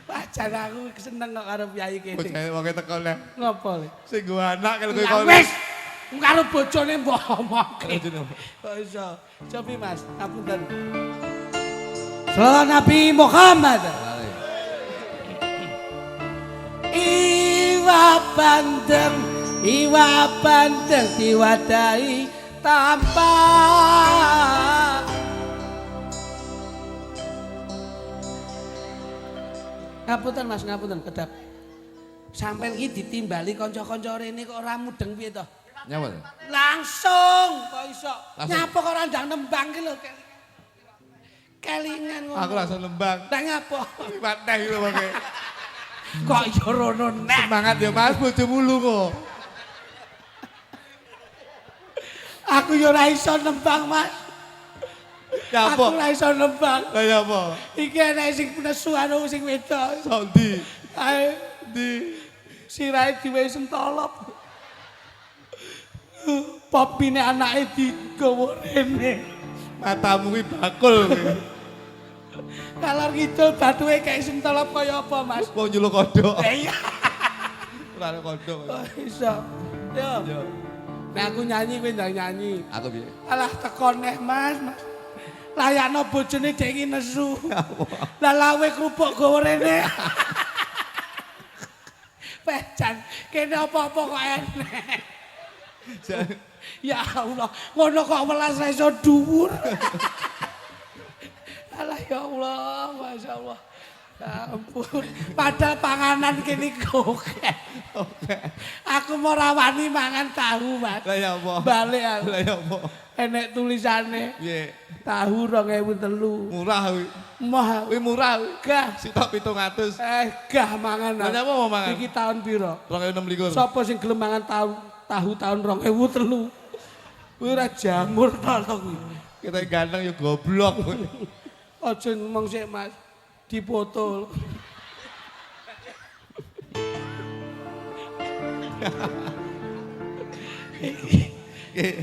Pacar aku seneng kok karo piyayi kene. Bocah wong teko le. Ngopo le? Sing gua anak kalau Ya kowe. wis. Karo bojone mbok omongke. Bojone. Kok iso? Cobi Mas, ngapunten. Salawat Nabi Muhammad. Iwa bandeng diwadahi tanpa ngapunten Mas, ngapunten kedap. Sampeyan iki ditimbali kanca-kanca rene kok ora mudeng piye to? Nyawal. Langsung kok iso. Langsung. Nyapa kok ora ndang nembang ki lho. Kelingan ngono. Aku langsung lembang. Lah ngapa? Pateh lho wonge. Kok yo rono nek. Semangat ya Mas, bojomu lu kok. Aku yo ora iso nembang, Mas. Ya Aku apa? ora iso nembang. Lah ya apa? Iki enek sing nesu anu sing wedok. Sondi. Ae Di sirahe diwe sentolop. Popine anake digawa rene. matamu kuwi bakul kowe. Kalor ngidul batuhe kayak sentolop kaya apa, Mas? Wong nyuluk kodhok. Iya. Ora ada kodhok. Oh, iso. Yo. Yo. Nek aku nyanyi kowe ndang nyanyi. Aku piye? Alah teko neh, Mas. Layakno bojone dhek iki nesu. Lah lawe kerupuk gawa rene. Pecan, kene apa-apa kok enek. Ya Allah, ngono kok welas ra iso dhuwur. Alah ya Allah, Masya Allah. Ya ampun, padahal panganan kene kokek. Aku mau rawani mangan tahu, Mas. Lah ya apa? Balik aku. Lah ya apa? Enek tulisane. Piye? Tahu 2003. Murah kuwi. Mah, Kuwi murah kuwi. gah. Sitok 700. Gah mangan. Lah apa mau mangan? Iki tahun piro? 2026. Sopo sing gelem mangan tahu tahun 2003? Kuwi ora jamur to kuwi. Kita ganteng ya goblok. Aja ngomong sik, Mas. dipoto.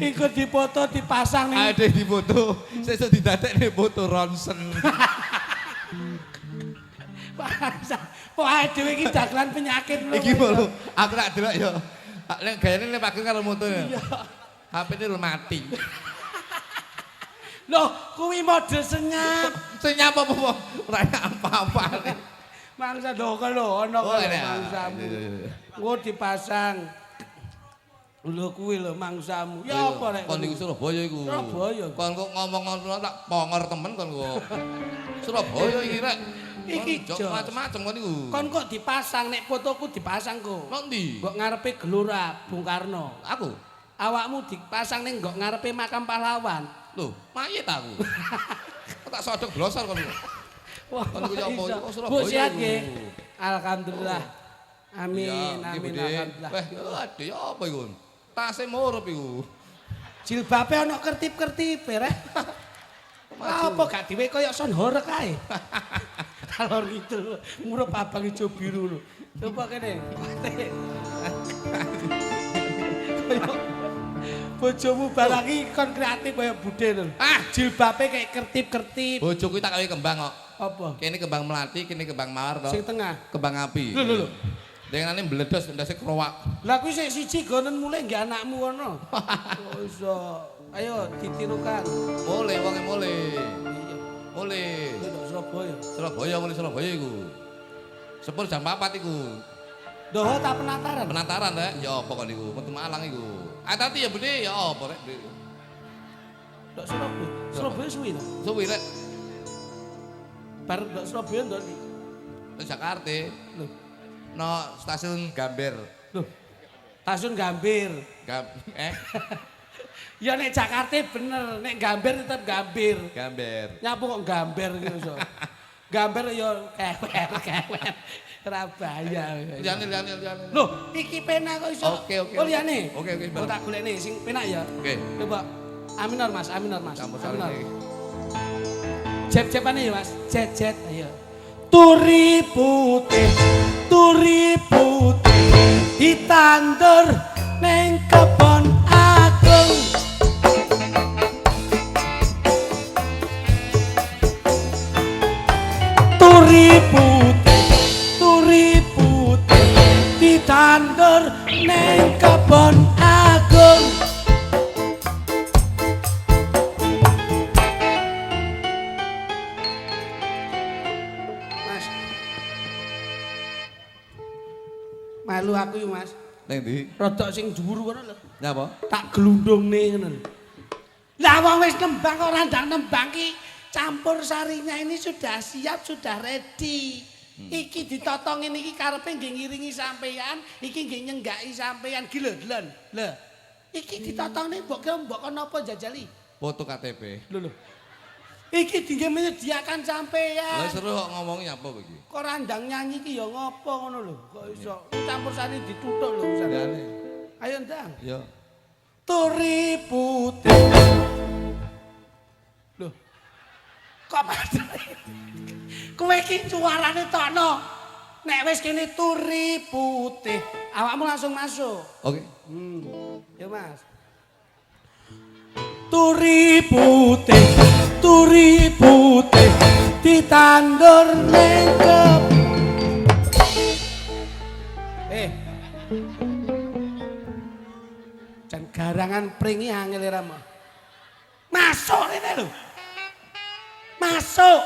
Iku dipoto dipasang ning Ada di foto, sesuk didadekne foto ronsen. Wah, dhewe iki dagelan penyakit lho. Iki lho, aku tak delok ya. Nek gayane nek pakai karo motone. HP-ne lho mati. Loh, kuwi model senyap. Senyap apa ora apa-apa. Mangsa ndoko lho, ana kok mangsamu. Engko dipasang. Lho kuwi lho mangsamu. Ya apa rek? Kon niku Surabaya iku. Surabaya. Kon kok ngomong ngono tak pongor temen kon kok. Surabaya iki rek. Iki jok macem-macem kon niku. Kon kok dipasang nek fotoku dipasang kok. Nang ndi? Mbok ngarepe Gelora Bung Karno. Aku. Awakmu dipasang ning nggo ngarepe makam pahlawan. Lho, mayit aku. Kok tak sodok blosor kon. Wah, Kon niku ya apa? iso. Oh, Surabaya. Bu sehat nggih. Alhamdulillah. Amin, Iya, amin Bude. alhamdulillah. Aduh, ya apa iku? Tase murup iku. Jilbabe ana kertip-kertipe rek. Apa gak diwe koyo son horek ae. Kalor gitu, murup abang ijo biru lho. Coba kene. Bojomu barang iki kon kreatif kaya Bude lho. Ah, Jilbabe kayak kertip-kertip. bojoku tak kawin kembang kok. Apa? Kene kembang melati, kene kembang mawar to. Sing tengah. Kembang api. Lho. Dengane mbledos ndase krowak. Lah kuwi sik siji gonen mulai nggih anakmu kono. Oh iso. Ayo ditirukan. Mulai wonge mulai. Iya. Mulai. Kuwi Surabaya. Surabaya mulai Surabaya iku. Sepur jam 4 iku. Doho tak penataran. Penataran rek, ya apa kok niku? Metu Malang iku. Tadi ya Bude, ya apa rek? Dok Surabaya. Surabaya suwi to. Suwi rek. Bar dok Surabaya ndok ndi? Terus Jakarta. Lho. No stasiun Gambir. Loh. Stasiun Gambir. Ya nek Jakarta bener, nek Gambir tetep Gambir. Gambir. Nyapu kok Gambir gitu so. Gambir ya kewer. Surabaya. Liane. Loh, iki pena kok iso. Oke. Oh liyane. Oke. Oh tak golekne sing penak ya. Oke. Coba. Aminor Mas. Campur sari. Jep-jepane ya Mas. Jet. Ayo. Turi putih ditandur ning kebon agung. Turi putih ditandur ning kebon agung. Malu aku ya Mas. Neng ndi? Rodok sing dhuwur kono lho. Nyapa? Tak glundungne ngono lho. Lah wong wis nembang kok randang nembang ki campur sarinya ini sudah siap, sudah ready. Iki ditotong ngene iki karepe nggih ngiringi sampean, iki nggih nyenggaki sampean ki lho. Lho. Iki ditotongne mbok napa jajali? Foto KTP. Lho. Iki dingge menyediakan sampean. Lah seru kok ngomongnya apa iki? Kok randang nyanyi ki ya ngopo ngono lho. Kok iso campur sari dituthuk lho Liane. Ayo ndang. Ya. Turi putih. Loh. Kok padha? Kowe iki suarane tokno. Nek wis kene turi putih, awakmu langsung masuk. Oke. Ya Mas. Turi putih ditandur ning jan garangan pringi angel rama. Masuk rene lho. Masuk.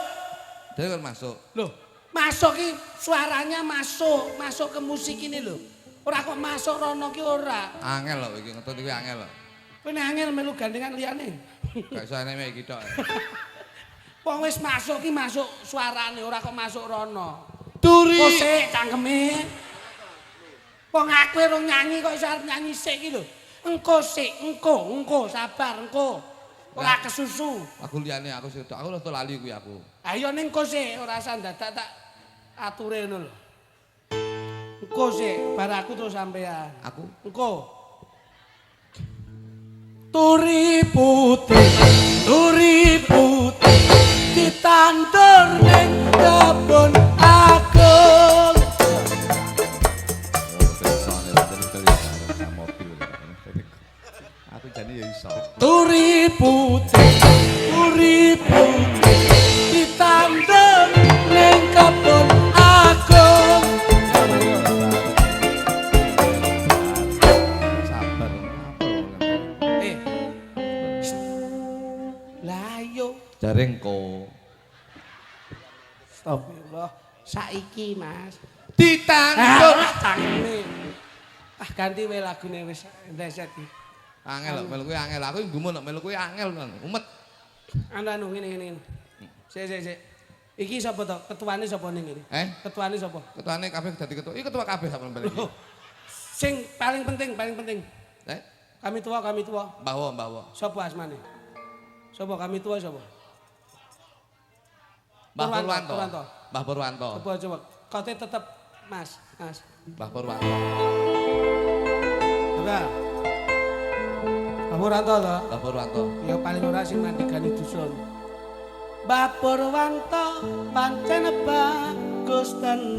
Dhewe kan masuk. Loh, masuk ki suaranya masuk ke musik ini lho. Ora kok masuk rono ki ora. Angel lho iki ngetut iki angel lho. Kowe nek angel melu gandengan liyane. Gak iso enek iki tok. Wong wis masuk ki masuk suarane ora kok masuk rono. Turi. Kok sik cangkeme. Wong aku rung nyanyi kok iso arep nyanyi sik ki lho. Engko sik, engko sabar engko. Ora kesusu. Aku liyane aku sik aku rada lali kuwi aku. Ayo ning engko sik ora usah dadak tak ature ngono lho. Engko sik bar aku terus sampean. Aku Engko. Turi putih ditandur ning kebon Tapi jane ya iso. Turi putih ditandem ning kebon agung. Sabar. Lah yo Jare engko. astagfirullah saiki Mas Ditanggung. tangane ganti wae lagune wis ndeset iki Angel melu kuwi angel. Aku gumun nek melu kuwi angel kan. Umet. anu ngene sik iki sapa to ketuane sapa ning ngene ketuane sapa Ketuane kabeh dadi ketua. Iki ketua kabeh sampean balik. sing paling penting kami tua Mbah. sapa asmane sapa kami tua sapa Mbah Purwanto. Purwanto. Mbah Purwanto. coba kote tetep Mas Mbah Purwanto. Coba Mbah Purwanto to Mbah Purwanto. ya paling ora sing mandigani dusun Mbah Purwanto pancen bagus tenan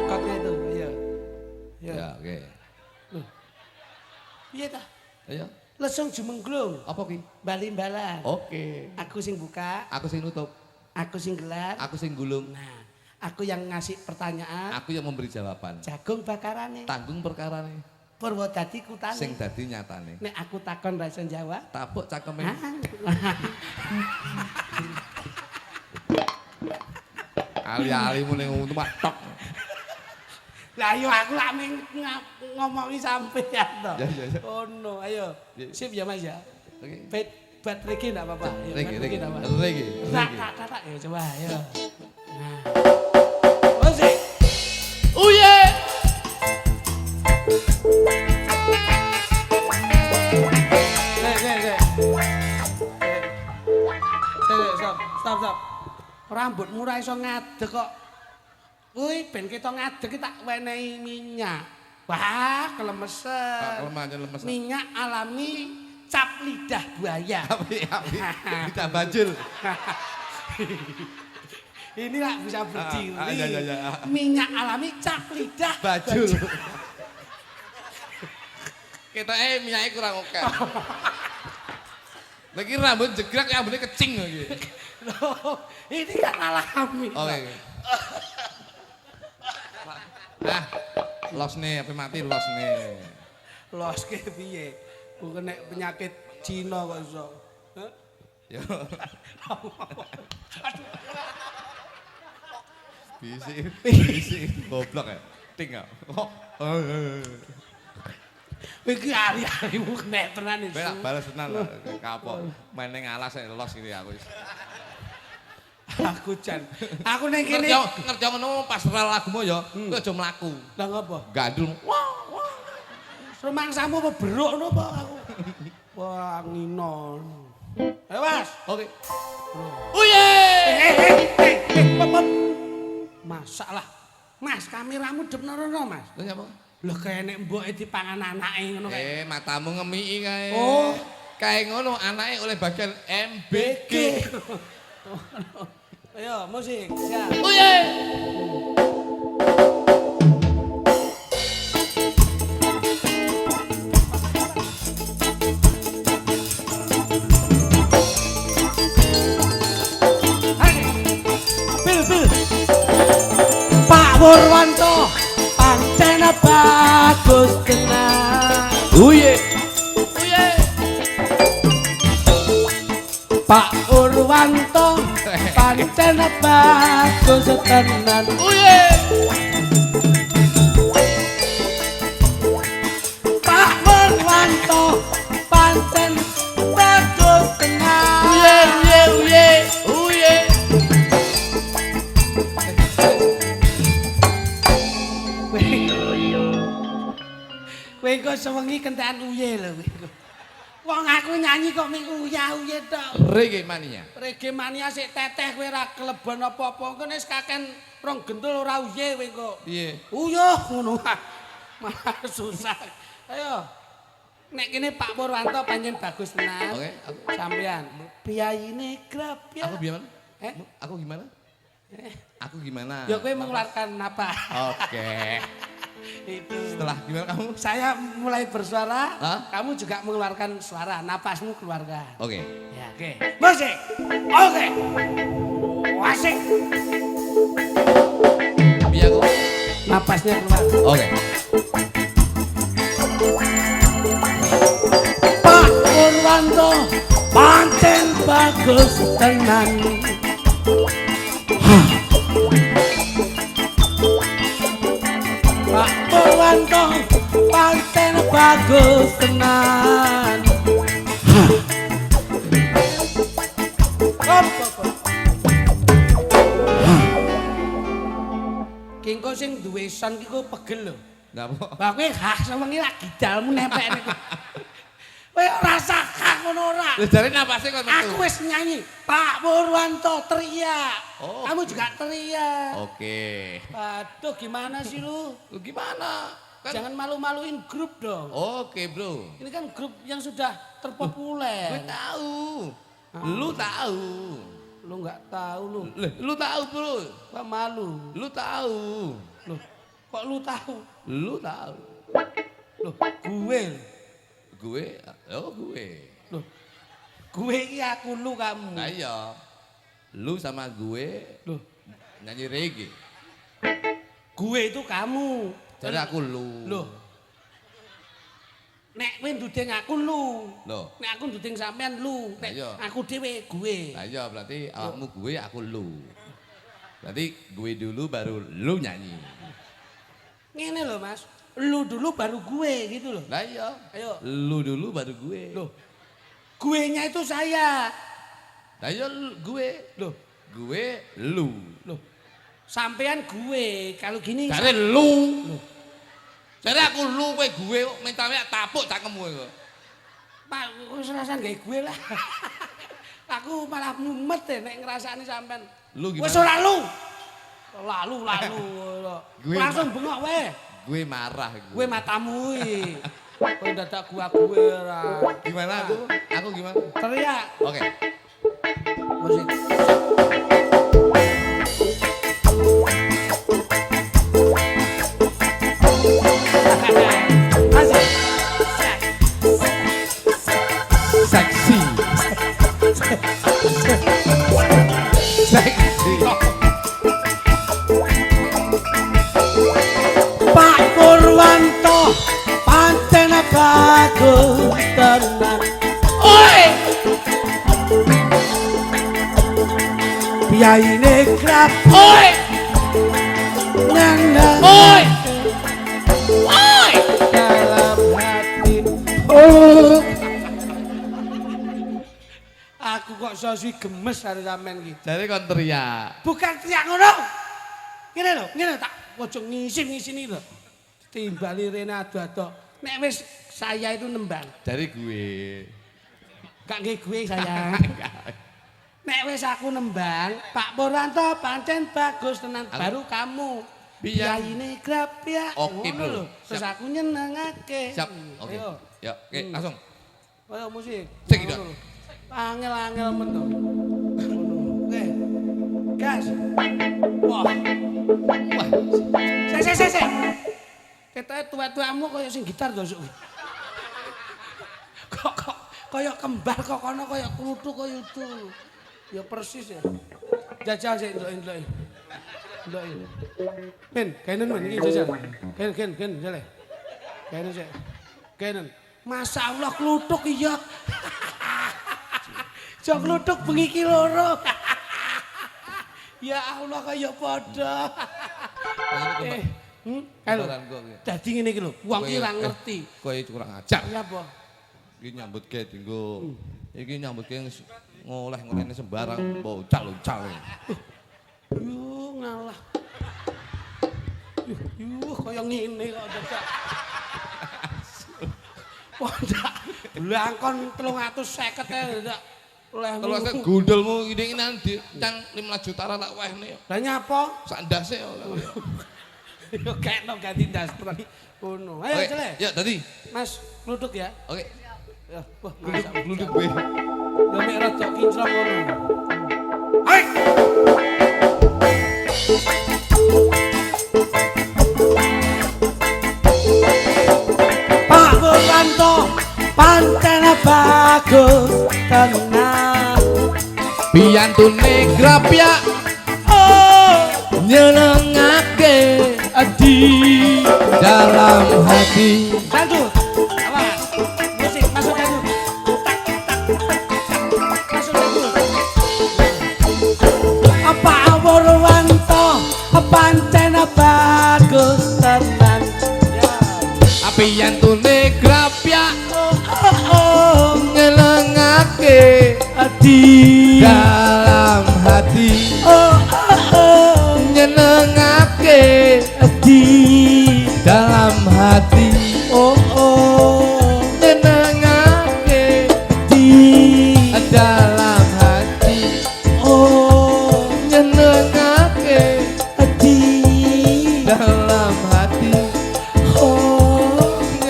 kotnya itu ayo Ya, oke. piye ta Ayo. lesung jumenglung Apa ki? bali-balan Oke. aku sing buka Aku sing nutup, aku sing gelar aku sing gulung, nah aku yang ngasih pertanyaan aku yang memberi jawaban. jagung bakarane Tanggung perkarane Purwodadi kutane sing dadi nyatane. nek aku takon ra iso jawab Tapuk cakeme. Ali-alimu ning umum tok. lah yo aku lak ngomongi sampean to Ya. oh no ayo sip ya Mas ya Oke. buat Regi enggak apa-apa ayo Regi. enggak apa tak ya coba ayo nah musik Uye. Stop. Rambutmu ora iso ngadeg kok. Kuwi ben kita ngadeg tak wenehi minyak. Wah, kelemesen. Lemes. Minyak alami cap lidah buaya. Api. Kita bajul. Ini lah bisa berdiri. Ya. Minyak alami cap lidah Bajul. Ketoke minyake kurang oke. Lagi rambut jegrak ya ambune kecing lagi. Loh, ini kan alami. Oke. Nah, los nih, apa mati los nih. Los ke piye? Bukan nek penyakit Cina kok iso. Hah? Yo. Bisi, goblok ya. Ting ya. Kok. Iki ari-arimu nek tenan iki. Berak balas tenan lah, kapok. Main ning alas los iki aku wis. Aku jan. Aku ning kene. Ngerti ngono pas lagumu ya, kowe aja mlaku. Lah ngopo? Gandul. Rumangsamu apa beruk ngono apa aku? Wah, ngino. Ayo Mas. Oke. Uye. Masalah. Mas, kameramu depno-no Mas. Lha nyapa? Lho kaya nek mboke dipangan anake ngono kae. Matamu ngemiki kae. Oh. Kae ngono anake oleh bagian MBG. Ayo, musik. Siap. Uye. Bil. Pak Purwanto pancen bagus tenan. Uye. Pak Purwanto pancen bagus tenan. Uye. Pak Purwanto pancen bagus tenan. Uye. Kowe kok sewengi kentekan uye lho kowe. Wong aku nyanyi kok ming uyah-uye tok. Reggae mania. Reggae mania sik teteh kowe ora kelebon apa-apa. Engko wis kaken rong gentul ora uye kowe kok. Piye? Uyuh ngono. Malah susah. Ayo. Nek kene Pak Purwanto pancen bagus tenan. Oke, Sampean piyayine grab ya. Aku gimana? Eh? Aku gimana? Aku gimana? Ya kowe mengeluarkan apa? Oke. Itu. Setelah gimana kamu? Saya mulai bersuara, Hah? kamu juga mengeluarkan suara, napasmu keluarkan. Oke. Ya, oke. Musik. Oke. Wasik. Biar kok. Napasnya keluar. Oke. Pak Purwanto pancen bagus tenan. Pak Purwanto pancen bagus tenan. Kengko sing duwe son ki ku pegel lho. Napa? Lah kowe khas wengi lagi dalmu nempel niku. Kowe ora sakak ngono ora. Lah jare napase kok metu. Aku wis nyanyi, Pak Purwanto teriak. Oh. Kamu juga teriak. Oke. Aduh gimana sih lu? Lu gimana? Kan Jangan malu-maluin grup dong. Oke, Bro. Ini kan grup yang sudah Gue terpopuler. tahu. Lu tahu. Lu nggak tahu lu. Lu tahu, Bro. Kok malu? Lu tahu. Loh, kok lu tahu? Lu tahu. Loh, gue. Gue, oh gue. Loh, gue ini aku lu kamu. Nah iya. Lu sama gue Loh, nyanyi reggae. gue itu kamu. Jadi aku lu. Loh. Nek kowe nduding aku lu. Loh. Nek aku nduding sampean lu. Nek Iya. aku dhewe gue. Nah iya berarti awakmu gue, aku lu. Berarti gue dulu baru lu nyanyi. Ngene lho, Mas. Lu dulu baru gue gitu loh. Nah iya. Ayo. Lu dulu baru gue. Loh. Guenya itu saya. Nah iya gue. Loh, Gue lu. loh. Sampean gue. Kalau gini Jare lu. Jare aku lu kowe gue kok mentale tapuk cangkemmu kok. Pak, kok serasan gawe gue lah. Aku malah mumet deh nek ngrasani sampean. Lu gimana? Wis ora lu. Lalu. Gue Langsung bengok wae. Gue marah gue. Gue matamu iki. Kowe dadak gue ora. Gimana aku? Aku gimana? Teriak. Oke. Musik. Asik. Seksi. Seksi. Pak Purwanto pancen bagus tenan. Oi. Biayine krap. Oi. Nang. Oi. Oi. Dalam hati. Oh. Aku kok sosi gemes karo sampean iki. Jare kon teriak. Bukan teriak ngono. Ngene lho, tak ojo ngisim-ngisini lho. Timbali rene ado-ado. Nek wis saya itu nembang. Jare gue. Gak nggih gue sayang. Nek wis aku nembang, Pak Purwanto pancen bagus tenan. Baru kamu. Biayine grab ya. Oke, Ngono Bro. lho. Terus aku nyenengake. Siap. Oke. Ayo. Ya, oke, langsung. Ayo musik. Cek, Idon. Ngono lho. Angel-angel men to. Ngono. Oke. Gas. Wah. Wah, Sik. Ketoke tua-tuamu kaya sing gitar to, Suk. Kok kaya kembar kok kono kaya kluthuk kaya itu. Ya persis ya. Jajal sik ndelok-ndelok. Ndelok. Men, kenen men iki jajal. Ken, jale. Kenen sik. Kenen. Masya Allah kluthuk iya. Jok kluthuk bengi iki loro. Ya Allah kaya padha. Halo. Dadi ngene iki lho, wong iki ora ngerti. Kowe kurang ajar. Ya apa? Iki nyambut gawe dinggo. Iki nyambut gawe ngoleh-ngolehne sembarang bocal-bocal. Yuh ngalah. Yuh kaya ngene kok dadak. Pondak blangkon 350 e dadak. Oleh Kalau saya gundulmu ini nanti cang 15 juta tak wehne. Lah nyapa? Sak ndase ya. Yo kekno ganti industri. Ngono. Ayo Cele. Ya tadi. Mas, kluduk ya. Oke. Ya, wah, Gluduk gue. Yo mek rada kinclong ngono. Hai. pancen bagus tenan. Piyantune grapyak nyenengake Adi dalam hati. Dangdut, awas, musik masuk dangdut. Tak, tak, tak, masuk dangdut. Apa Purwanto pancen bagus tenan. Piyantune grapyak Oh, nyenengake Adi dalam hati. Nyenengake Adi dalam hati. Nyenengake dalam hati. Nyenengake dalam hati.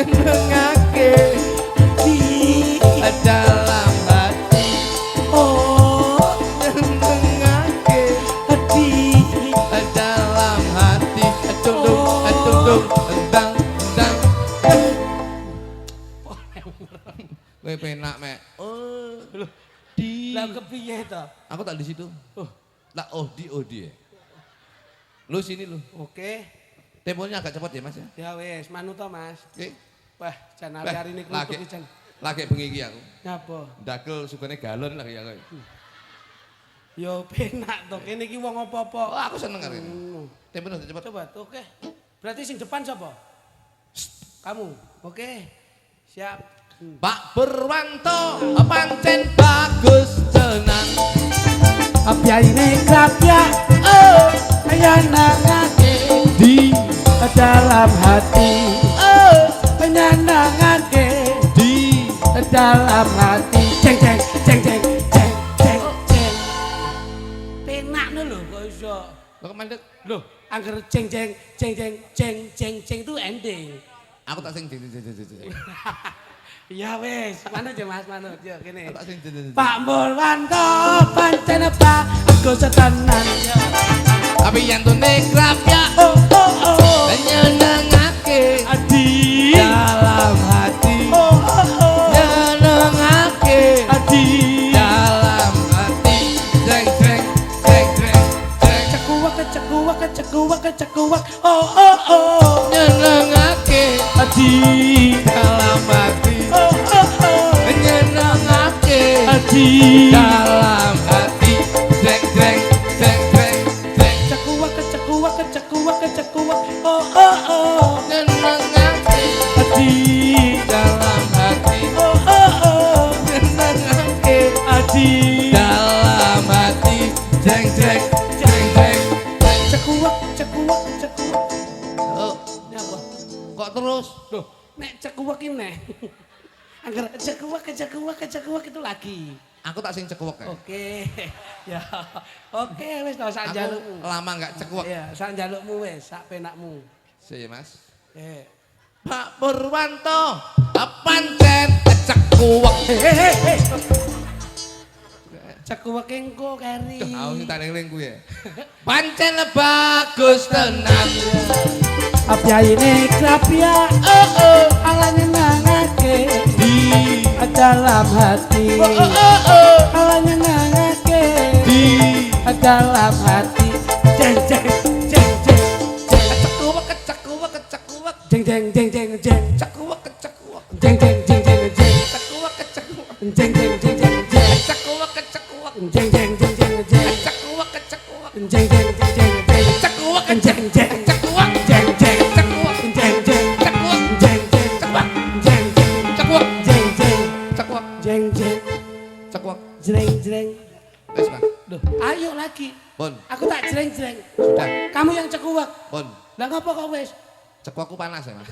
Nyenengake dalam hati. Nyenengake dalam hati. Dung dung dang dang. Kowe penak mek. Di. Lah kepiye to? Aku tak di situ. Lah di. Lu sini lu. Oke. Temponya agak cepat ya Mas ya. Ya wis, manut to Mas. Oke. Wah, jan hari ini lagi kutuk jan. lagi bengi iki aku. Nyapa? Dakel sugane galon lagi aku. Yo penak to, kene iki wong apa-apa. Oh, aku seneng karo ini. Temponya udah cepat. Coba, oke. Berarti sing depan sapa? Kamu. Oke. Siap. Pak Purwanto pancen bagus tenan. Abyaine krapya kaya nangake Di dalam hati. Menyenangake di dalam hati. Jeng jeng jeng jeng jeng jeng jeng. Penakno lho kok iso. lo kemandek. Loh, angger jeng jeng jeng jeng jeng jeng jeng itu ending. Aku tak sing di. Ya wes, manut ya Mas, manut. Yo kene. Aku tak sing di. Pak Purwanto pancen bagus tenan. Tapi yang tuh negrapnya nyenengake Adi dalam hati. Nyenengake Adi dalam hati. Jeng jeng jeng jeng jeng. cekuak. Nyenengake Adi dalam hati. Nyenengake Adi dalam hati. Jeng jeng jeng jeng jeng. cekuak. Nyenengake Adi dalam hati. Nyenengake Adi dalam hati. Jeng jeng jeng jeng jeng. cekuak. Oh, Nyapa? kok terus? Loh, nek cekuak ini nek. Angger cekuak itu lagi. Aku tak sing cekuwek ya. Oke. Ya. Oke wis to sak Aku jalukmu. lama enggak cekuwek. Ya, sak jalukmu wis, sak penakmu. Sih, Mas. Eh. Pak Purwanto, pancen cekuwek. Cekuak engko keri. Duh, aku sing tak eling kuwi ya. Pancen bagus tenan. Abyaine krapya ala nyenengake Di dalam hati. Ala nyenengake di dalam hati. Jeng jeng. cekuwek. Jeng. Cekuwek. Jeng. Cekuwek. Jeng. Cekuwek. Jeng. Cekuwek. Jeng. Cekuwek. Jeng. Cekuwek. Jeng. Cekuwek. Cekuwek. Jreng. Wes, Mas. Duh, ayo lagi. Pun. Aku tak jreng. Sudah. Kamu yang cekuak. Pun. Lah ngapa kok wis? Cekuwekku panas ya, Mas.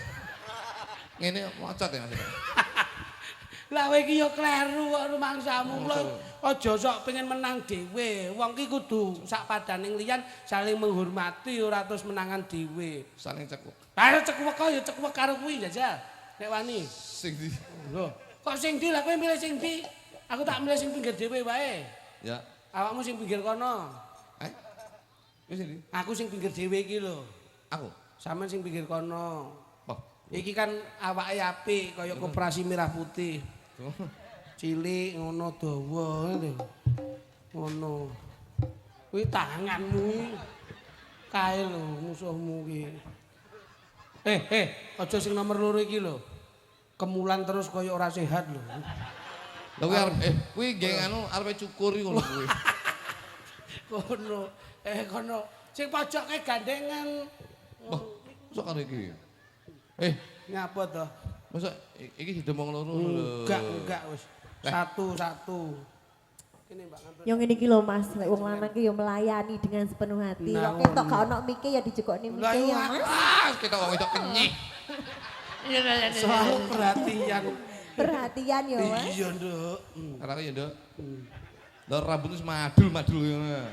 Ngene mocot ya, Mas. Lah kowe iki yo kleru kok rumangsamu. Aja sok pengen menang dhewe. Wong ki kudu sak padaning liyan saling menghormati ora terus menangan dhewe. Saling cekuwek. Ayo cekuak kok yo cekuak karo kuwi jajal. Nek wani. Sing di. Lho, kok sing ndi lah kowe milih sing ndi? Aku tak milih sing pinggir dhewe wae. Ya. Awakmu sing pinggir kono. Wis ini. Aku sing pinggir dhewe iki lho. Aku. Sampeyan sing pinggir kono. Oh. Iki kan awake apik kaya koperasi Merah Putih. Cilik ngono dawa lho. Ngono. Kuwi tanganmu iki. Kae lho musuhmu iki. Aja sing nomor 2 iki lho. Kemulan terus kaya ora sehat lho. Lha kuwi arep kuwi nggih anu arepe cukur iki ngono kuwi. Kono. Kono. Sing pojoke gandengan. Wah, sok karo iki. Ngapa to? Masa iki didemong loro lho. Enggak wis. Satu. Ini Mbak Ngantun. Yang ini iki lho Mas, lek wong lanang ki yo melayani dengan sepenuh hati. Nah, Wong ketok gak ono mike ya dijukokne mike ya Mas. Kita wong itu kenyih. Soal perhatian. Perhatian yo Mas. Iya, Nduk. Karena ya, Nduk. Lho rambut wis madul-madul ngono.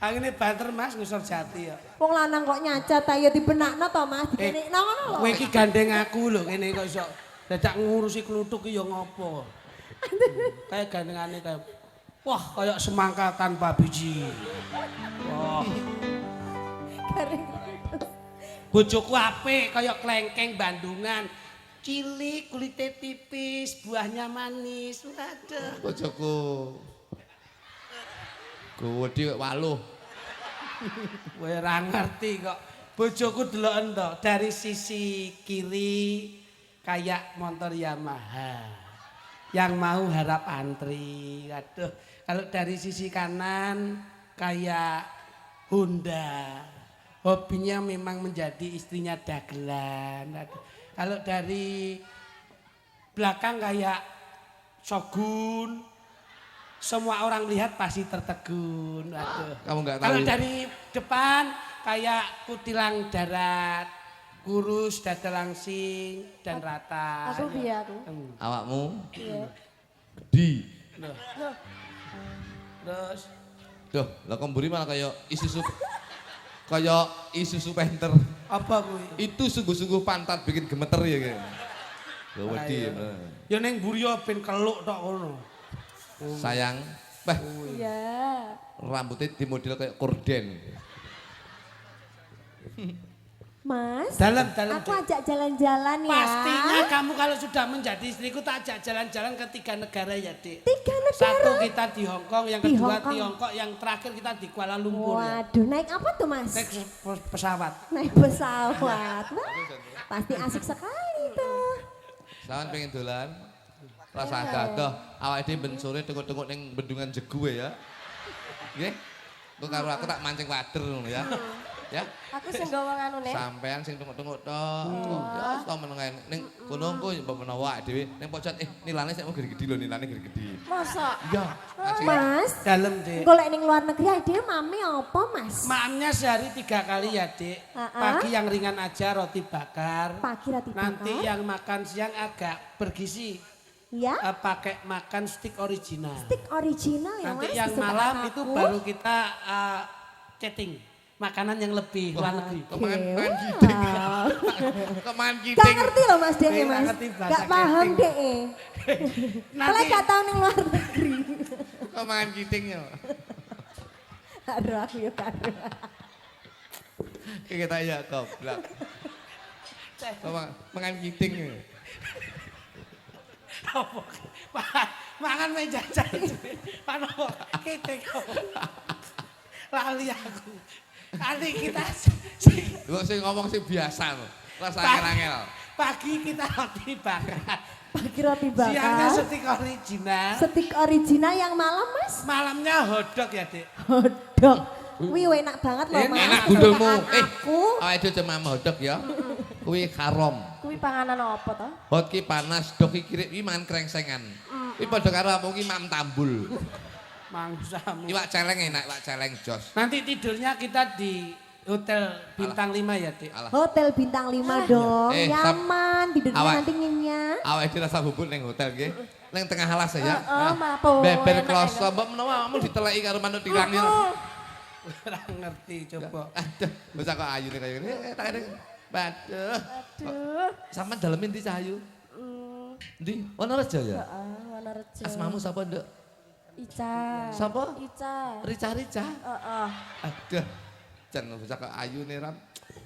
Angine banter Mas ngusur jati ya. Wong lanang kok nyacat ayo dibenakno to Mas, dikenekno ngono lho. Kowe iki gandeng aku lho kene kok iso dadak ngurusi kluthuk ki ya ngopo. Kayak gandengane kayak wah kayak semangka tanpa biji. Wah. Bojoku apik kayak klengkeng Bandungan. Cilik, kulitnya tipis, buahnya manis. Waduh. Bojoku. Gowedi kok waluh. Kowe ora ngerti kok. Bojoku deloken to dari sisi kiri kayak motor Yamaha. Yang mau harap antri. Aduh, kalau dari sisi kanan kayak Honda. Hobinya memang menjadi istrinya dagelan. Aduh. Kalau dari belakang kayak Shogun. Semua orang lihat pasti tertegun. Aduh. Kamu enggak tahu. Kalau dari depan kayak kutilang darat. Kurus, dada langsing, dan rata. Aku piye aku? Awakmu Iya. gedi. Loh. Terus Duh, lah kemburi malah kayak Isuzu Panther. apa kuwi? Itu sungguh-sungguh pantat bikin gemeter ya kayak. Gowedi. Ya ning mburi ben keluk tok ngono. Sayang, Iya. rambutnya dimodel kayak korden. Mas, Dalam. aku ajak jalan-jalan ya. Pastinya kamu kalau sudah menjadi istriku tak ajak jalan-jalan ke 3 negara ya, Dik. 3 negara. Satu kita di Hong Kong, yang Di kedua Hong Kong. Tiongkok, yang terakhir kita di Kuala Lumpur ya. Waduh, naik apa tuh Mas? Naik pesawat. Naik pesawat. Wah, pasti asik sekali tuh. Sawan pengen dolan. Rasa gadoh, awake dhewe ben sore tengok-tengok ning bendungan Jegu ya. Nggih. Kok karo aku tak mancing wader ngono ya. Ya. Aku sing gawa anu nek. Sampean sing tengok-tengok tok. Ya wis to menengae ning kono engko mbok menawa awake dhewe ning pojok nilane sik mau gede-gede lho, nilane gede-gede. Masa? Iya. Mas, Dalam, Dik. golek ning luar negeri ade mami apa Mas? Maamnya sehari 3 kali ya, Dik. Pagi yang ringan aja roti bakar. Pagi roti Nanti bakar. yang makan siang agak bergizi. Ya, Pakai makan steak original. stick original ya Nanti Mas. yang kesukaan malam aku. itu baru kita chatting. Makanan yang lebih luar negeri. Kemangan Oke, giting. wow. Kemangan Gak giting. ngerti loh Mas Dek Nggak Mas. ngerti bahasa Gak paham keting. Dek. Kalau Nanti gak tahu ning luar negeri. Kemangan gitingnya. Aduh aku ya karo. Kita ya goblok. Kemangan giting. mangan meja jajan. Pano kita kok. Lali aku. Nanti kita Lu sing ngomong sing biasa lho. Rasa angel-angel. pagi kita roti bakar. Pagi roti Siangnya bakar. steak original. Stick original yang malam Mas. Malamnya hotdog ya, Dik. Hotdog. Wih enak banget loh Mas. Enak gundulmu. Kesukaan aku. Awake dhewe cuma hodok ya. Kuwi haram. Kuwi panganan apa toh? Hot ki panas, dok ki kirip ki mangan krengsengan. Kuwi padha karo apa ki mam tambul. Mangsamu. Iwak celeng enak, iwak celeng jos. Nanti tidurnya kita di hotel bintang 5 ya, Dik. Alah. Hotel bintang 5 dong. Sam- Nyaman, tidurnya awak- nanti nyenyak. Awake dhewe rasa bubut ning hotel nggih. Ning tengah alas ya. mapo. Beber kloso, mbok menawa kamu diteleki karo manuk tilang ya. Ora ngerti coba. Aduh, bocah kok ayu nih kaya ngene. Tak ngene. Waduh. Aduh. Sampe dalemin ndi Cahyu? Ndi? Wonorejo ya? Wonorejo. Asmamu sapa, Nduk? Ica. Sapa? Ica. Rica-rica. Heeh. Aduh. Jan bocah kok ayu nih, Ram.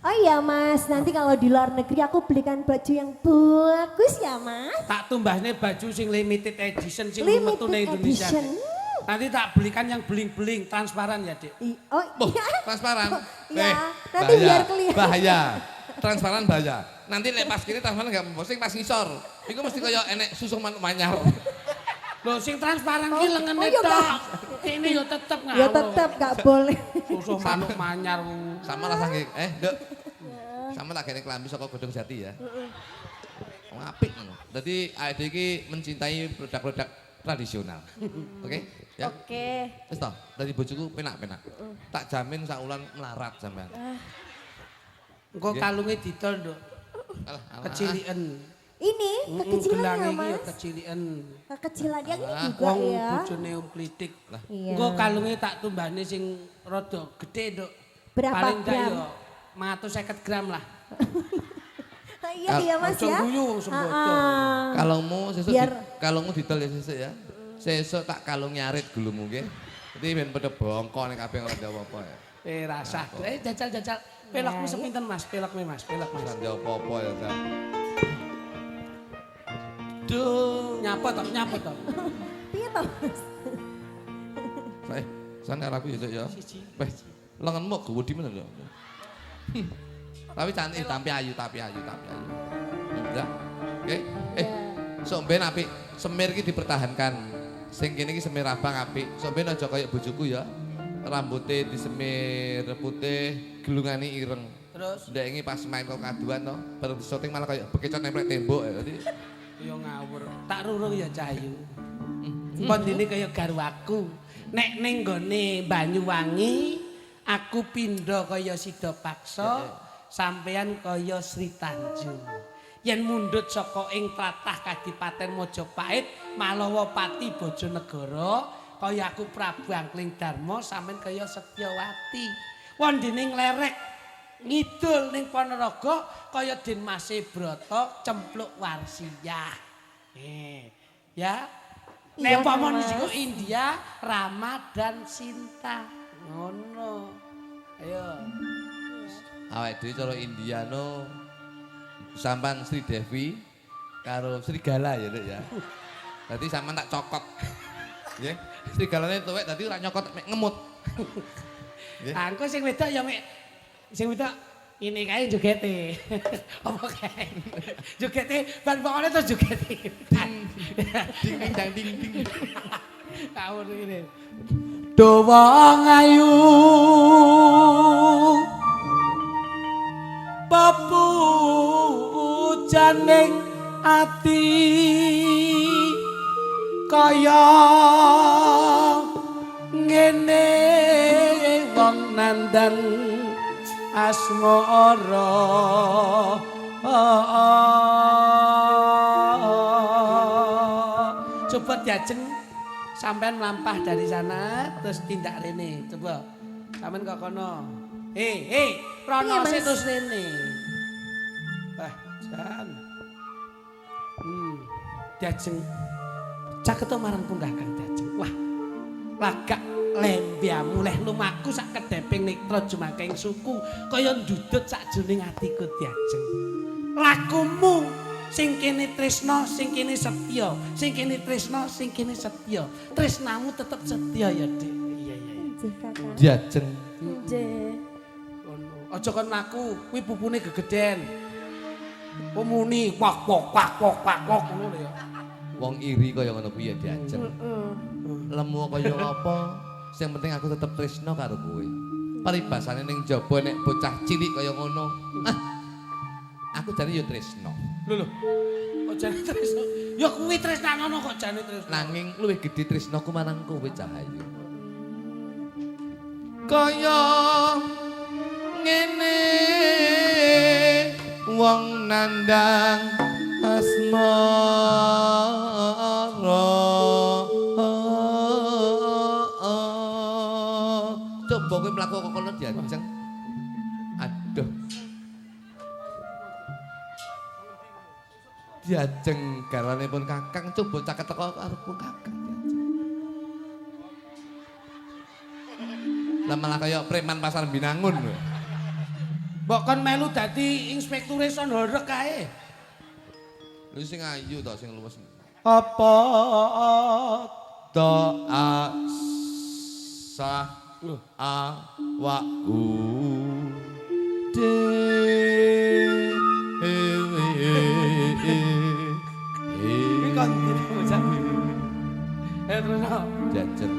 Oh iya Mas, nanti kalau di luar negeri aku belikan baju yang bagus ya Mas. Tak tumbahne baju sing limited edition sing Limited metu ning Indonesia. edition. Nanti tak belikan yang beling-beling transparan ya, Dik. Oh Boh, iya. transparan. Iya, nanti biar kelihatan. Bahaya. Transparan bahaya. Nanti lek pas kiri transparan enggak posting pas ngisor. Iku mesti kaya enek susuh manuk manyar. Loh sing transparan ki lengene iya, tok. Kene yo tetep ngaruh. Ya tetap gak boleh. Susuh manuk manyar. Sama lah saking Nduk. Sama tak gene klambi saka Godong Jati ya. Wong apik ngono. Dadi awake iki mencintai produk-produk tradisional. Oke? Ya. Oke. Wis to, dadi bojoku penak-penak. Tak jamin sak wulan melarat sampean. Engko kalunge didol, Nduk. Alah, alah. Keciliken. Ini kekecilan ya Gelange iki yo Mas. keciliken. Kekecilan yang ini juga Wong ya. bojone Om Klitik. Iya. Engko kalunge tak tumbahne sing rada gedhe, Nduk. Berapa Paling enggak gram? yo 150 gram lah. Iya iya Mas Ojo ya. guyu sembodo. Kalungmu sesuk Biar- kalungmu didol ya sesuk ya. Sesuk tak kalung nyarit gulumu nggih. Dadi ben padha bongko ning kabeh ora ada apa-apa ya. Rasah. Jajal. Pelokmu sepinten Mas? Pelok Mas. Ora ada apa-apa ya, Sam. Duh, nyapa toh. Piye to Mas? Sana aku ya, ya. Siji. Weh, lenganmu gede men lho. Tapi cantik, tapi ayu. Ya. Oke. Sok ben apik, semir iki dipertahankan. Sing kene iki semir abang apik. Sok ben aja kaya bojoku ya. Rambutnya disemir putih, gelungane ireng. Terus Ndek iki pas main kok kaduan to, bareng syuting malah kaya bekecot nempel tembok ya. Dadi yo ngawur. Tak rurung ya Cahyu. Kondine kaya garwaku. Nek ning gone Banyuwangi, aku pindho kaya Sida Paksa, sampeyan kaya Sri Tanjung. Yen mundhut saka ing tlatah Kadipaten Majapahit, Malawa Pati Bojonegoro, kaya aku Prabu Angkling Darma, sampeyan kaya Setyawati. Wondene nglerek ngidul ning Ponorogo kaya Den Mase Brata cempluk Warsiyah. Ya. Iya, Nek pomon Mas. sing India, Rama dan Sinta. Ngono. Ayo. awake dhewe cara Indiano sampan Sri Devi karo Serigala ya, Dek ya. Dadi sampean tak cokot. Nggih. Serigalane tuwek dadi ora nyokot mek ngemut. Nggih. Angko sing wedok ya mek sing wedok ini kae jogete. Apa kae? Jogete ban pokoknya terus jogete. Ding ding dang ding ding. Kawur ini. Dawa ngayu pepujaning ati kaya ngene wong nandang asmara coba diajeng sampean melampah dari sana terus tindak rene coba sampean kok kono pronose Mas. terus rene jan diajeng caketo marang punggah kang diajeng wah lagak lembiamu leh lumaku sak kedeping nitra jumaking suku kaya ndudut sakjroning atiku diajeng lakumu sing kene tresna sing kene setya sing kene tresna sing kene setya tresnamu tetep setya ya Dik iya Nggih Kakang. Diajeng. Nggih. aja kon mlaku kuwi pupune gegeden pemuni wak ngono lho ya Wong iri kaya ngono kuwi ya diajeng. Lemu kaya apa? Sing penting aku tetep tresno karo kowe. Paribasane ning jaba nek bocah cilik kaya ngono. Aku jane ya tresno. lho kok jane tresna ya kuwi tresnanono kok jane tresna Nanging luwih gedhe tresnaku marang kowe Cahayu. Kaya ngene wong nandang asmara. Coba kowe mlaku kok kono diajeng. Aduh. Diajeng garwane pun Kakang coba caket teko karo pun Kakang. Lah malah kaya preman pasar Binangun lho. Mbok kon melu dadi inspekture Sonhorek kae. Lu sing ayu to sing luwes. Apa To sa awakku de iki kon bocah. Terus jajan.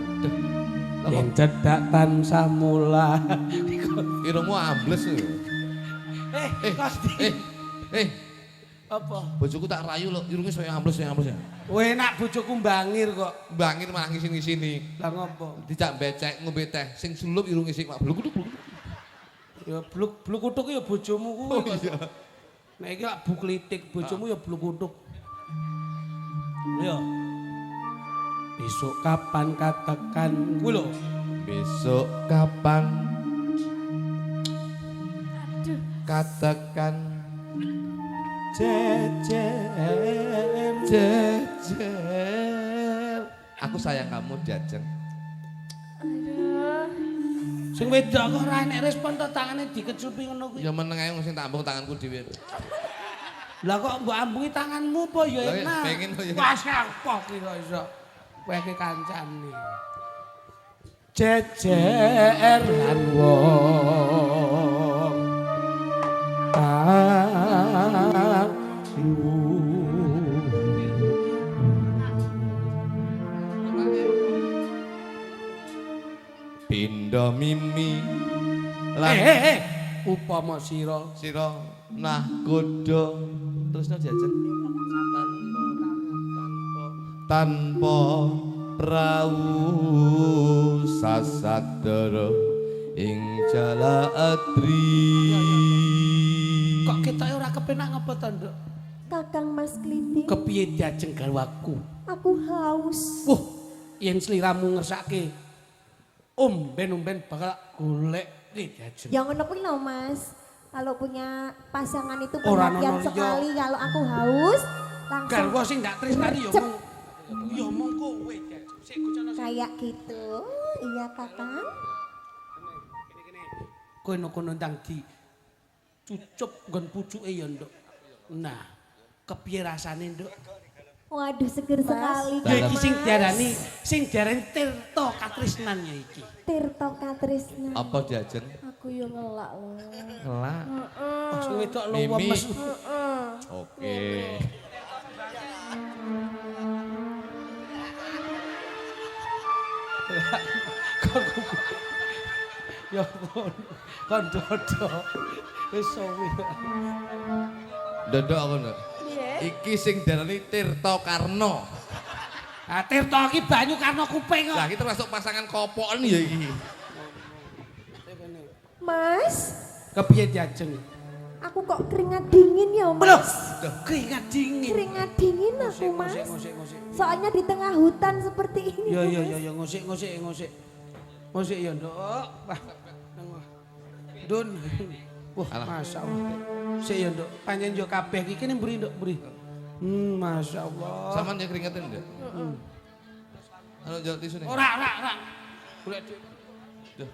yen cedak tansah mula. Irungmu ambles lho. Eh, Apa? bojoku tak rayu lho, irungnya saya ambles ya. Enak bojoku mbangir kok. Bangir malah ngisini-ngisini. Lah ngopo? Dijak becek ngombe teh, sing sulup irung isik mak bluk. Ya bluk kutuk ya bojomu kuwi. Iya. Nek iki lak buklitik bojomu ya bluk kutuk. Yo. Besok kapan katakan kuwi lho. Besok kapan? Katakan jejer. Aku sayang kamu Jajeng. Sing wedok kok ora enek respon to tangane dikecupi ngono kuwi. Ya meneng ae sing tak ambung tanganku dhewe. Lah kok mbok ambungi tanganmu apa ya Lah, enak. pengen kok ya. Wes apa ki kok iso. Kowe ki kancane. Jejer lan wong. Pindha mimi lan Upama sira sira nahkoda terusno Jajeng tanpa prau sasadara ing Jalaadri. kok ketoke ora kepenak ngapa to, Nduk? Kakang Mas Kliting, Kepiye Jajeng garwaku? aku haus. Wah, yen sliramu ngersake ben bakal golek Jajeng. Yang ngono kuwi lho Mas. Kalau punya pasangan itu Ora perhatian nono sekali. Kalau aku haus, langsung Garwa sing ndak tresnani ya Cep. mong kowe Jajeng. Sik kucana sik. kayak gitu. Iya Kakang. Kowe kono ndang di cucup nggon pucuke ya, Nduk. Nah, kepiye rasane, Nduk? Waduh seger sekali. Ya iki Mas. sing diarani tirta katresnan ya iki. Tirta Katrisna. Apa Jajeng? Aku yo ngelak loh. Ngelak. Oh, sing wedok Mimi. luwemes. Oke. Ya ampun. Kon dodo. Wis suwi. Ndodok aku nduk. Iki sing diarani Tirta Karna. Ah tirta iki banyu karena kuping kok. Lah iki termasuk pasangan kopoken ya iki. Mas, Kepiye Jajeng? aku kok keringat dingin ya Loh, Mas. keringat dingin. Keringat dingin aku Mas. Ngosik. Soalnya di tengah hutan seperti ini. Ya Mas. ya ngosik. Ngosik ya, Nduk. Wah. Dun. Wah, masyaallah. Sik ya, Nduk. Panjen yo kabeh iki kene mburi, Nduk, mburi. Masyaallah. Saman ya keringetan enggak? Anu jauh tisu nih. Ora. Golek dhuwit. Duh.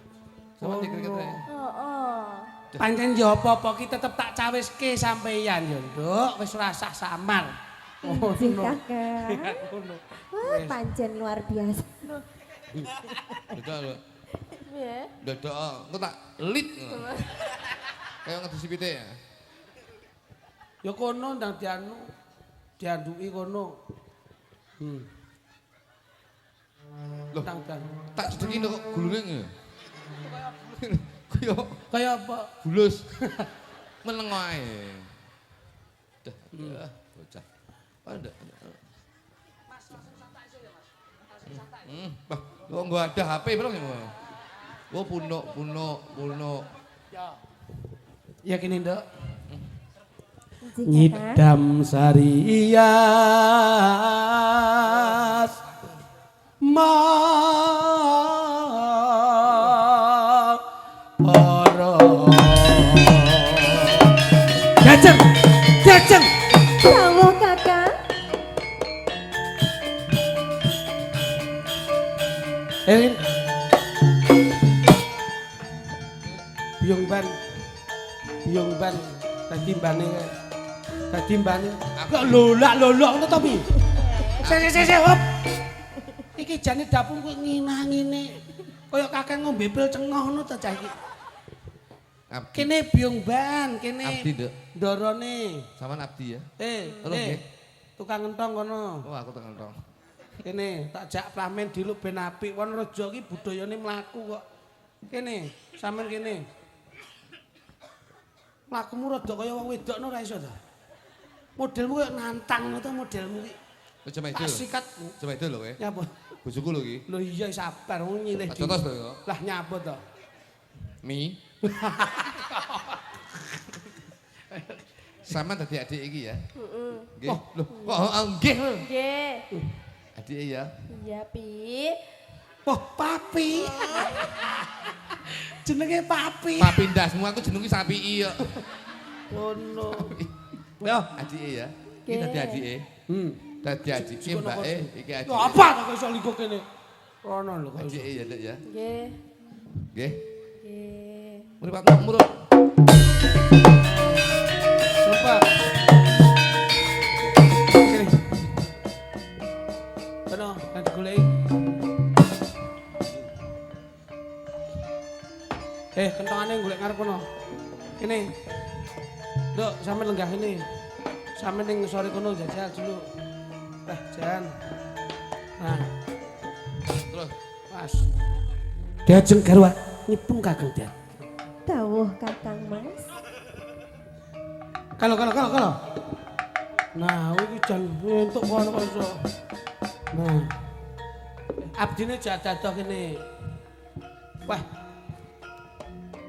Saman ya keringetan. Oh. Pancen yo apa-apa ki tetep tak cawiske sampeyan yo, Nduk. Wis ora sah samar. Anjing Kakak. Ngono. Wah, pancen luar biasa. Dodok lho. Dodok, engko tak lit. Kayak ngedisi pite ya. Ya kono ndang dianduki kono. Loh, Ndang tak jedeki kok gulune nge. kaya apa? Bulus. Meneng ae. Dah, bocah. Ada. Kok enggak ada HP berong ya? Oh, punuk. Ya kene, Nduk. Anjing Kakak. Nyidam sarias para Jajeng Jawa Kakak. Biung Biung ban dadi mbane. Dadi mbane. Kok lolak ngono to pi? Sik hop. Iki jane dapur kowe nginang-ngine. Kaya kakek ngombe pil cengoh ngono to cah iki. Kene biung ban, kene. Abdi, Nduk. Ndorone. Saman abdi ya. Halo nggih. Tukang ngentong kono. Oh, aku tukang ngentong. Kene tak jak pramen diluk ben apik. Wonorejo iki budayane mlaku kok. Kene, sampean kene. Mlakumu rada kaya wong wedok no ora iso ta. Modelmu kaya nantang ngono to modelmu iki. Wis coba itu. Tak sikat. Coba itu lho kowe. Nyapa? Bojoku lho iki. Lho iya sabar wong nyilih. Contos lho. Lah nyapa to? Mi. Sama tadi adik iki ya. Nggih. Loh, kok nggih lho. Nggih. Adik ya. Iya, Pi. Oh, papi. Jenenge papi. Papi ndasmu aku jenenge Sapii kok. Ngono. Yo, Adike ya. Iki dadi adike. Dadi adike mbake iki adike. Yo apa kok iso lingkuh kene? Rono lho kok iso. Adike ya, Dek ya. Nggih. Nggih. Nggih. Mripat murut. Coba. Kene. Kono, kan goleki. Kentongane golek ngarep kono. Kene. Nduk, sampe lenggah kene. Sampe ning sore kono jajal dulu. Jan. Nah, Terus. pas. Diajeng garwa nyipung Kakang Dian. Dawuh Kakang Mas. Kalau. Nah, iki jan entuk kono kok iso. Nah. Abdine jadadoh kene. Wah.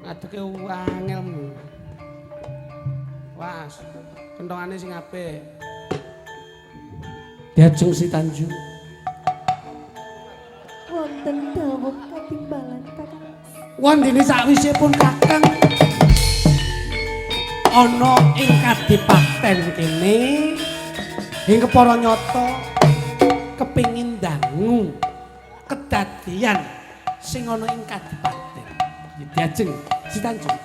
Ngadeke angel. Was. Kentongane sing apik. Diajeng si Tanjung. Wonten dawuh katimbalan Kakang Mas. Wondene sakwise pun Kakang ana ing kadipaten kene ing kepara nyata kepingin dangu kedadian sing ana ing kadipaten. Diajeng si Tanjung.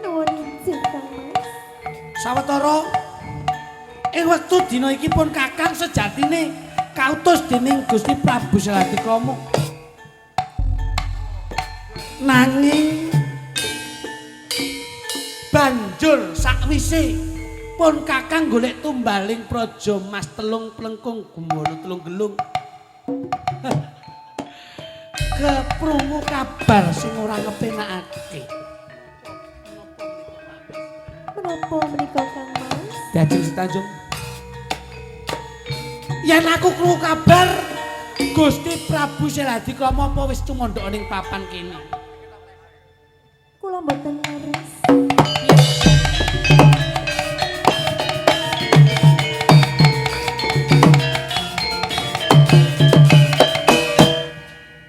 Nuwun injih Kang Mas. Sawetara ing wektu dina iki pun Kakang sejatine kautus dening Gusti Prabu Salatikrama. Nanging banjur sakwise pun Kakang golek tumbaling praja Mas telung plengkung gumono telung gelung. Keprungu kabar sing ora ngepenakake. Menapa menika Kang Mas? Dadi si Tanjung. Yen aku krungu kabar Gusti Prabu Salatikrama apa wis tumandha ning papan kene. Kula mboten leres.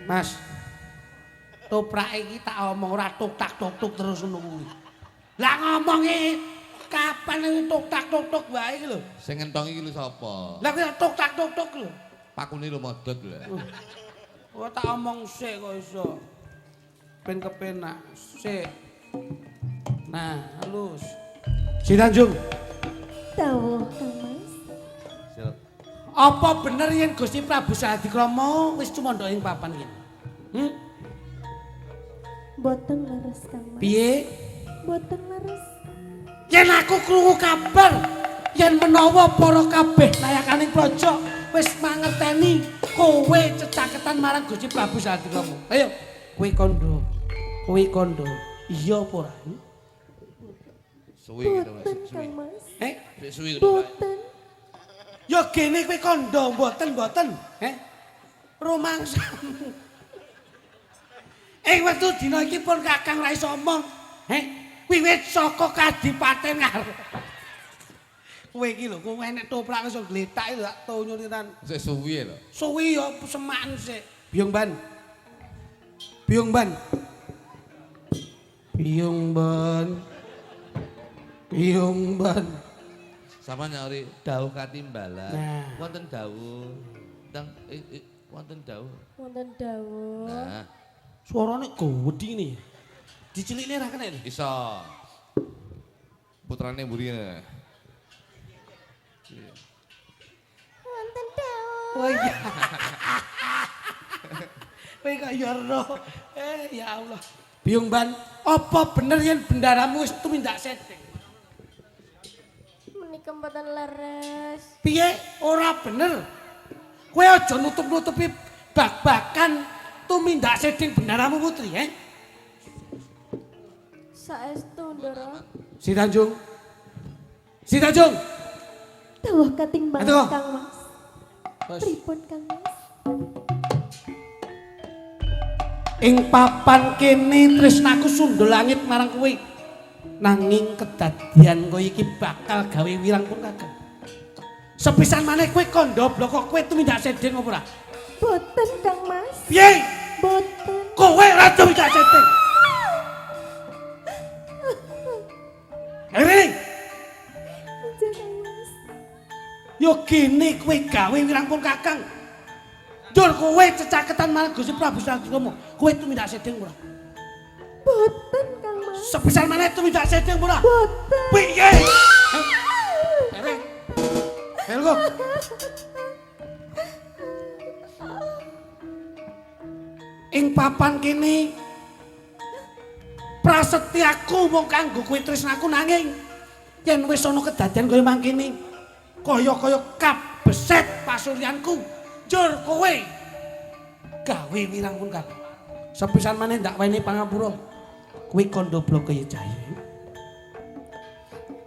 Mas. Toprake iki tak omong ora tuk-tak-tuk terus ngono kuwi. Lah ngomongi kapan iki tuk-tak-tuk wae iki lho. Sing ngentong iki lho sapa? Lah kuwi tuk-tak-tuk lho. Pakune lho modot lho. Oh tak omong sik kok iso. Ben kepenak. Sik. Nah, halus. Si Tanjung. Dawuh Kang Mas. Siap. Apa bener yen Gusti Prabu Salatikrama wis tumandha ing papan kene? Mboten leres Kang Mas. Piye? Mboten leres. Yen aku krungu kabar yen menawa para kabeh layakaning praja wis mangerteni kowe cecaketan marang Gusti Prabu Salatikrama. Ayo, kowe kandha. Kowe kandha. Iya apa ora? Suwi gitu Mas. Mboten Suwi. Kang Mas. Sik suwi gitu. Mboten. Ya gene kowe kandha mboten. Rumangsa. Wektu dina iki pun Kakang ra iso omong. Wiwit saka kadipaten ngarep. Kowe iki lho, kowe enek toprak iso gletak lho tak tonyo tenan. Sik suwi lho. Suwi ya semakan sik. Biung ban. Biung ban. Biung ban. Biung ban. Sama nyari dawuh katimbalan. Nah. Wonten dawuh. Wonten dawuh. Wonten dawuh. Nah, Suarane gedhi ini. Dicilikne ra kena. Iso. Putrane mburine. Wonten dawuh. Oh iya. Kowe kok ya ero. Ya Allah. Biung Ban, apa bener yen bendaramu wis tumindak setting? Menika mboten leres. Piye ora bener? Kowe aja nutup-nutupi bak-bakan tumindak setting bendaramu Putri, Saestu Ndara. Si Tanjung. Si Tanjung. Dawuh katimbang Aduh. Kang Mas. Bos. Pripun Kang Mas? Ing papan kene tresnaku sundul langit marang kowe. Nanging kedadian kowe iki bakal gawe wirangpun kagem. Sepisan maneh kowe kandha blok kowe tumindak setting apa ora? Boten Kang Mas. Piye? Boten. Kowe ora tumindak setting. Hei, Aja Kang Mas. yo gini kowe gawe wirangpun kakang. Dur kowe cecaketan marang Gusti Prabu Satrama. Kowe tumindak setting ora? Boten Kang Mas. Sepisan maneh tumindak setting ora? Boten. Piye? Hei. Helgo. Ing papan kene prasetyaku mung kanggo kowe tresnaku nanging yen wis ana kedadian kaya mangkene kaya-kaya kabeset pasuryanku njur kowe gawe wirangpun kabeh sepisan maneh ndak wene pangapura kowe kandha blok kaya jahe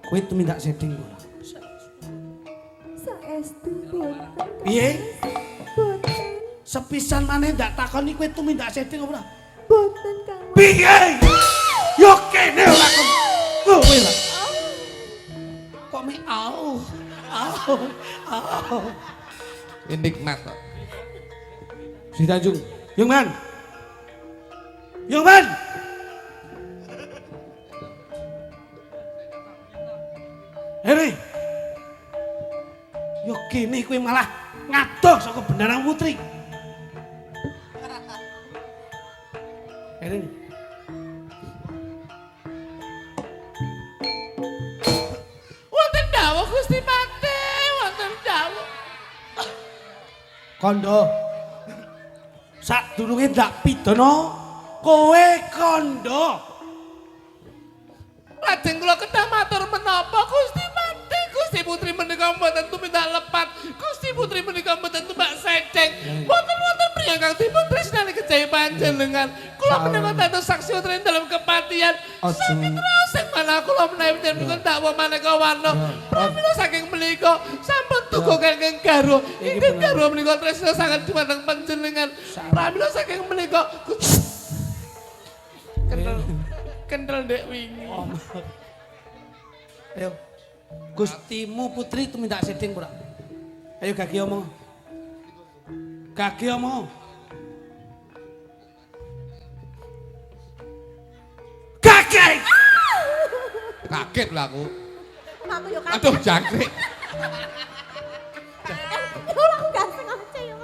kowe tumindak setting ora Saestu boten. piye Boten. sepisan maneh ndak takoni kowe tumindak setting ora Boten Kang Mas. piye yo kene ora kowe lah kok me au Nikmat kok. Si Tanjung Yung Man Yung Man Heri yo kene kowe malah ngadoh saka bendarang Putri Heri Wonten dawuh Gusti Pati, wonten dawuh. Kondo sadurunge ndak pidana kowe kondo Lajeng kula kedah matur menapa Gusti Pati, Gusti Putri menika mboten tumindak lepat, Gusti Putri menika mboten tumbak sedeng. Wonten priyang dipun tresnani kejawi panjenengan. Kula menika dados saksi wonten dalam kepatihan. Sami trosing malah kula menawi menika dakwa maneka warna. Pramila saking menika sampun tuga kenging garwa. Inggih garwa menika tresna sanget dumateng panjenengan. Pramila saking menika kendel ndek wingi. Ayo Gustimu Putri tumindak setting ora ayo gagi omong Gagi Kaget lah aku. Aku yo kaget. Aduh jangkrik. Ora aku ganteng aja ya.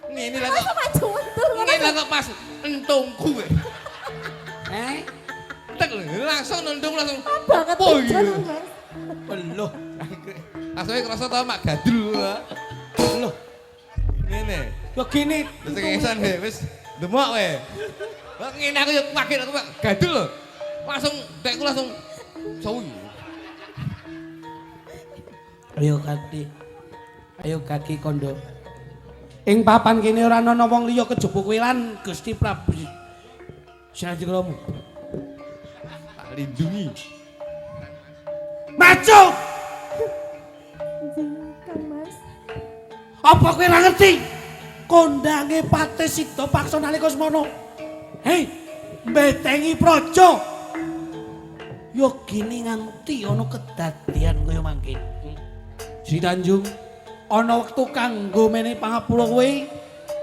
Ngene lah Masa kok. maju mundur ngono. Ngene lah kok pas entungku. Tek langsung nundung langsung. Banget Oh iya. pisan, Mas. Beluh Langsung kerasa tau mak gadul. beluh Ngene. yo gini Terus kesan deh wis demok we. Kok ngene aku yo kaget aku mak gadul lho. Langsung dekku langsung sawi. ayo kaki kondo ing papan kene ora ana wong liya kejaba kowe lan Gusti Prabu Satrama Tak lindungi. maju Kang Mas. apa kowe ora ngerti kondange Patih Sida paksa nalika semono hei mbetengi praja yo gini nganti ana kedadian kaya mangke Si Tanjung ana wektu kanggo menehi pangapura kowe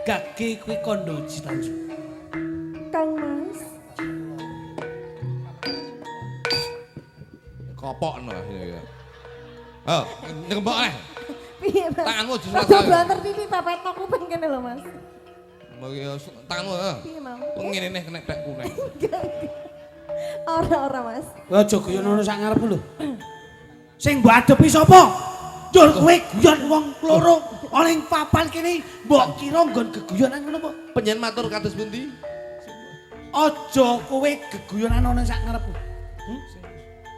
gage kowe kandha Si Tanjung Kang Mas. Kopokno ya. Oh, ngembok neh. Piye, Mas? Tanganmu aja Rada salah. blanter titik pepet aku pengen lho, Mas. Mau tanganmu. Piye mau? Ngene neh kena bekku neh. Ora Mas. Aja guyon ngono sak ngarepmu lho. Sing mbok adepi sapa? Jur kowe guyon wong loro ana ing papan kene mbok kira nggon geguyonan ngono apa? Penyen matur kados pundi? Aja kowe geguyonan ana sak ngarepmu.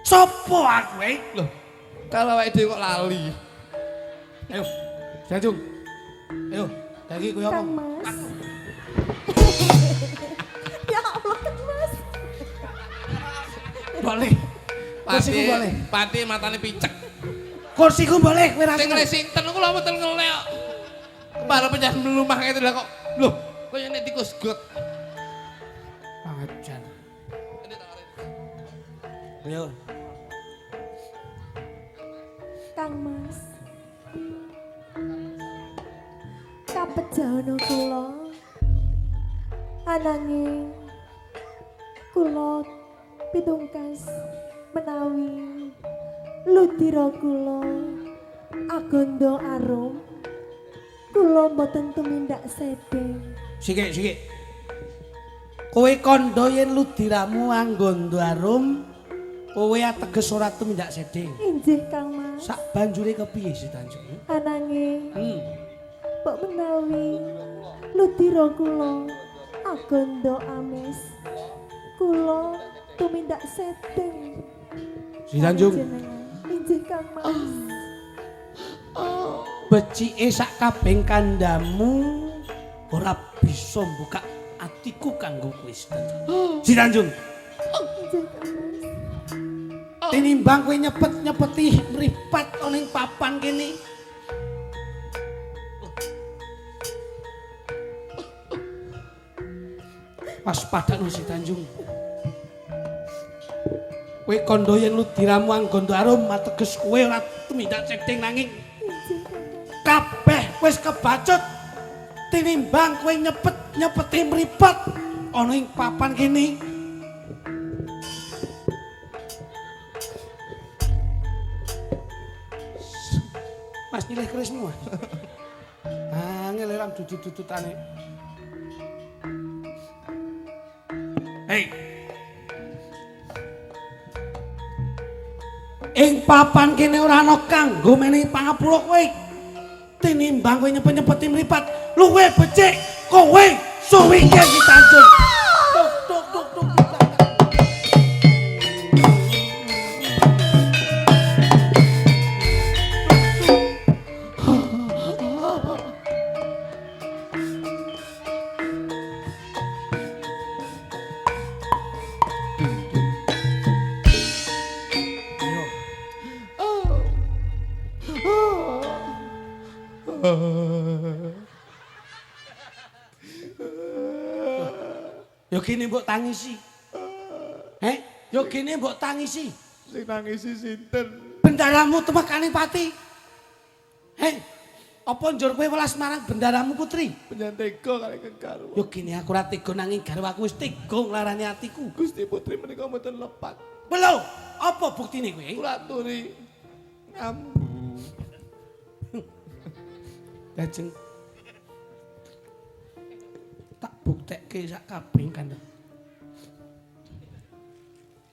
Sopo aku Loh, kalau awake dhewe kok lali. Ayo, Janjung. Ayo, lagi kowe apa? Kang Mas. Ya Allah Kang Mas. Boleh. Kursiku boleh. Pati matane picek. Kursiku boleh kowe ra. Sing Lexington ku lho mboten ngelek kok. Kepala penjah mlumah ngene lho kok. Loh, kaya nek tikus got. Pangajan. Ayo. Kang Mas. Kapejahono kula. Ananging kula pitungkas menawi ludira kula agondo arum kula mboten tumindak sedeng. Sik. Kowe kandha yen ludiramu anggondo arum, kowe ateges ora tumindak sedeng. Inggih Kang Mas. Sak banjure kepiye sih Tanjung? Ananging mbok menawi ludira kula agondo amis kula tumindak sedeng. Si Tanjung. Inggih Kang Mas. Becike sak kabeh kandamu ora bisa buka atiku kanggo kowe Si Tanjung. Si Tanjung. Inggih Kang Mas. Tinimbang kowe nyepet-nyepeti mripat ana ing papan kene. Waspadakno Si Tanjung. Kowe kandha yen ludiramu anggondo arum ateges kowe ora tumindak sedeng nanging kabeh wis kebacut tinimbang kowe nyepet-nyepeti mripat ana ing papan kene. Mas nyilih kerismu. Angel ora dudut-dudutane. Hei. Ing papan kene ora ana kanggo menehi pangapura kowe. Tinimbang kowe nyepet-nyepeti mripat, luwe becik kowe suwike Si Tanjung. Tuk. Yo kene mbok tangisi. Yo kene mbok tangisi. Sing nangisi sinten? Bendaramu temekane pati. Apa njur kowe welas marang bendaramu putri? Penyantega kali kengkaru. Yo kene aku ora tega nanging garwaku wis tega nglarani atiku. Gusti Putri menika mboten lepat. Lho, apa buktine kowe? Kula aturi ngambu. Lajeng tak buktekke sak kabeh kandhang.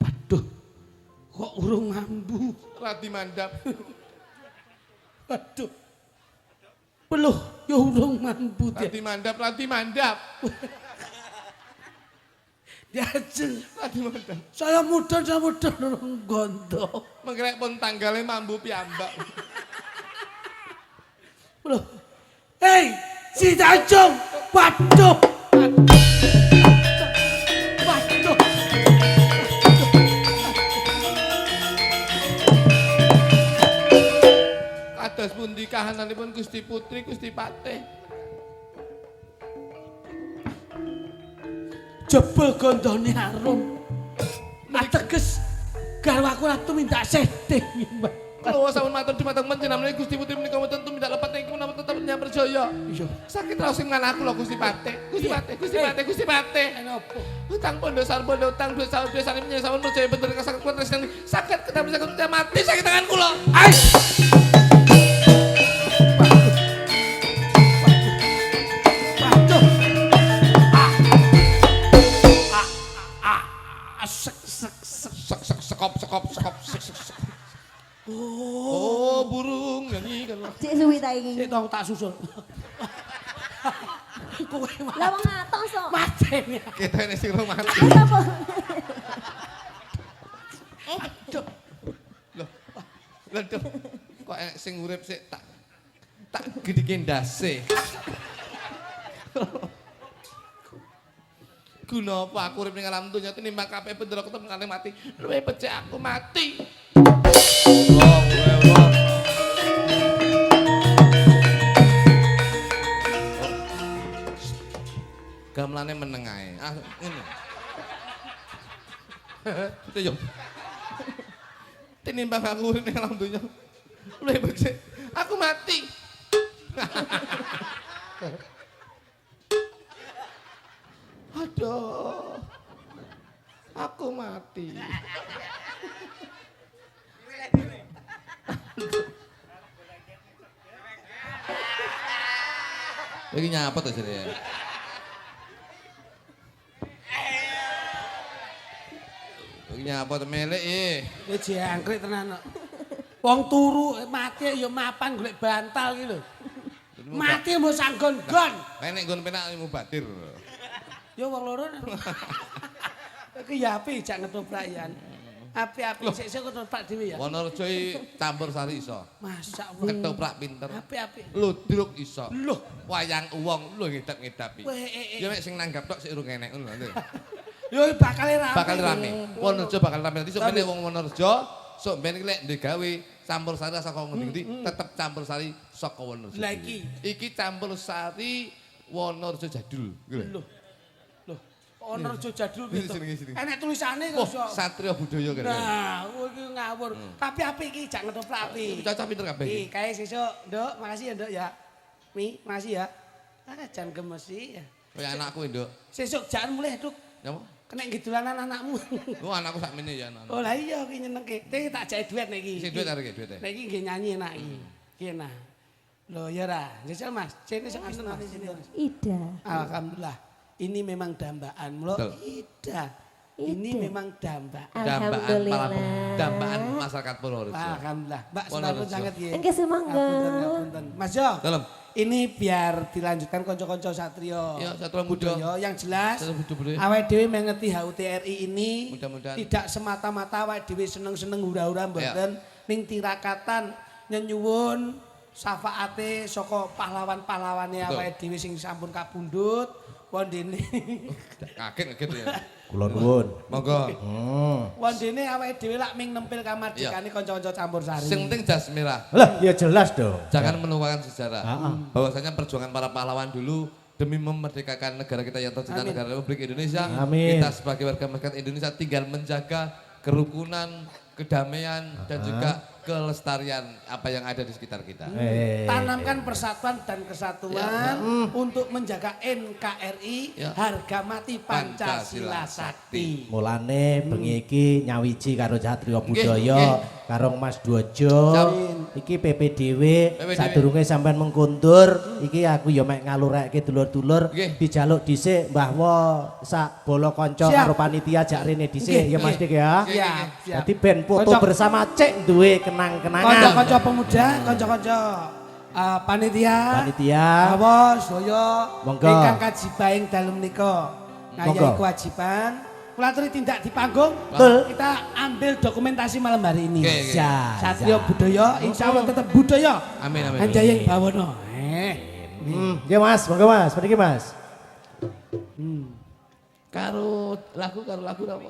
Waduh, kok urung mambu. Radi mandap. Waduh. Peluh, ya urung mambu. Radi mandap. Lajeng Radi mandap. saya mudhun urung gondo. Mengkrek pun tanggale mambu piyambak. Peluh. Hei, Si Tanjung. Waduh. Kados pundi kahananipun Gusti Putri, Gusti Patih? Jebul gondone arum. Ateges garwaku ora tumindak sedeng, Mbak. Kula sampun matur dhumateng panjenengan Gusti Putri menika mboten tumindak lepat ing menawa tetep nyamperjaya. Iya. Sakit raos ing manah kula Gusti Patih. Gusti Patih. Napa? Utang pondo utang dosa menyang sampun percaya bener kasakit kuat resnen sakit kedamel sakit mati sakit tangan kula. Ai. Waduh. saiki. Sik tau tak susul. Kowe Lah wong atos kok. mati. Ketene sing ro mati. Apa? Lho, kok enek sing urip sik tak gedhe ndase. Guna apa aku urip ning alam donya tinimbang kabeh bendera ketemene mati. Luwih becik aku mati. Allah. Gamelane meneng ae. Ah, ngene. Itu yo. Tinimbang aku urip ning alam donya. Luwih becik aku mati. Aduh. Aku mati. Iki nyapa to jenenge? Iki nyapa to melek Kowe jangkrik tenan kok. Wong turu mati ya mapan golek bantal iki lho. Mati mbok sanggon-gon. Nek nggon penak mubadir. Ya wong loro. Iki ya apik jak ngetoprak yan. Apik-apik sik ketoprak dhewe ya. Wonorejo campur sari iso. Masyaallah. Ketoprak pinter. Apik-apik. Ludruk iso. Loh, Wayang uwong lho ngedap-ngedapi. Weh, Ya mek sing nanggap tok sik urung enek ngono lho. yo bakal rame. Bakal rame. Wonorejo bakal rame. Nanti sok meneh wong Wonorejo, sok ben iki lek gawe campur sari saka ngendi-endi tetep campur sari saka Wonorejo. Lah iki campur sari Wonorejo jadul. Loh. Wonorejo jadul Sini, gitu. sini. Enek tulisane Oh, kok. Satria Budaya kan. Nah, kowe iki ngawur. Tapi apik iki jak ngetoprak apik. Cocok pinter kabeh. Iki kae sesuk, Nduk. Makasih ya, Nduk ya. Mi, makasih ya. Ah, jan gemesi ya. Kaya anakku, Nduk. Sesuk jangan mulai, Duk. Napa? Kena ngidulanan anakmu. Oh, anakku sakmene ya anak. Oh, lah iya iki nyenengke. Teh tak jake duit nek iki. Sing duit arek duit. Nek iki nggih nyanyi enak iki. Iki enak. Loh ya ra, jajal Mas. Cene sok seneng sini. Ida. Alhamdulillah. Ini memang dambaan. Mula Ida. Ini memang dambaan. Alhamdulillah. Dambaan masyarakat Purworejo. Alhamdulillah. Mbak Wonorejo. sampun sanget nggih. Engke semangga. Ngapunten. Mas Jo. Dalam. Ini biar dilanjutkan konco-konco satrio. Ya, Satria Muda. Yang jelas Satria Muda. awake dhewe mengeti HUTRI ini Mudah-mudahan. tidak semata-mata awake dhewe seneng-seneng hura-hura mboten ning tirakatan nyenyuwun syafaate saka pahlawan-pahlawane awake dhewe sing sampun kapundhut wondene. Kaget ya. Kula nuwun. Monggo. Wondene awake dhewe lak ming nempil kamardikane kanca-kanca campur sari. Sing penting jas merah. Lah, ya jelas dong. Jangan melupakan sejarah. Heeh. Bahwasanya perjuangan para pahlawan dulu demi memerdekakan negara kita yang tercinta, negara Republik Indonesia. Amin. Kita sebagai warga masyarakat Indonesia tinggal menjaga kerukunan, kedamaian dan juga kelestarian apa yang ada di sekitar kita. Tanamkan persatuan dan kesatuan untuk menjaga NKRI, Ya. harga mati Pancasila Sakti. Mulane bengi iki nyawiji karo Satria Nggih, Budaya, nggih. karo Mas Dwojo. Siap. Iki PPDW PPDW. sadurunge sampean mengkundur, iki aku ya mek ngalurake dulur-dulur Nggih. dijaluk dhisik Mbah Wo sak bolo kanca Siap. karo panitia jak rene dhisik Nggih, ya Mas Dik ya. Siap, siap. Jadi ben foto Kocok. bersama cek duwe kenang-kenangan. Kanca-kanca pemuda, kanca-kanca panitia, Panitia. Bawa sedaya Monggo. ingkang kajibaing dalem menika ngayahi Monggo. kewajiban. Kula aturi tindak di panggung. Betul. Kita ambil dokumentasi malam hari ini. Oke, oke. Ya, Satria ya. Budaya, insya Allah tetap budaya. Amin amin. Anjayeng bawono. Ya Mas, monggo Mas, mriki Mas. Karo lagu apa?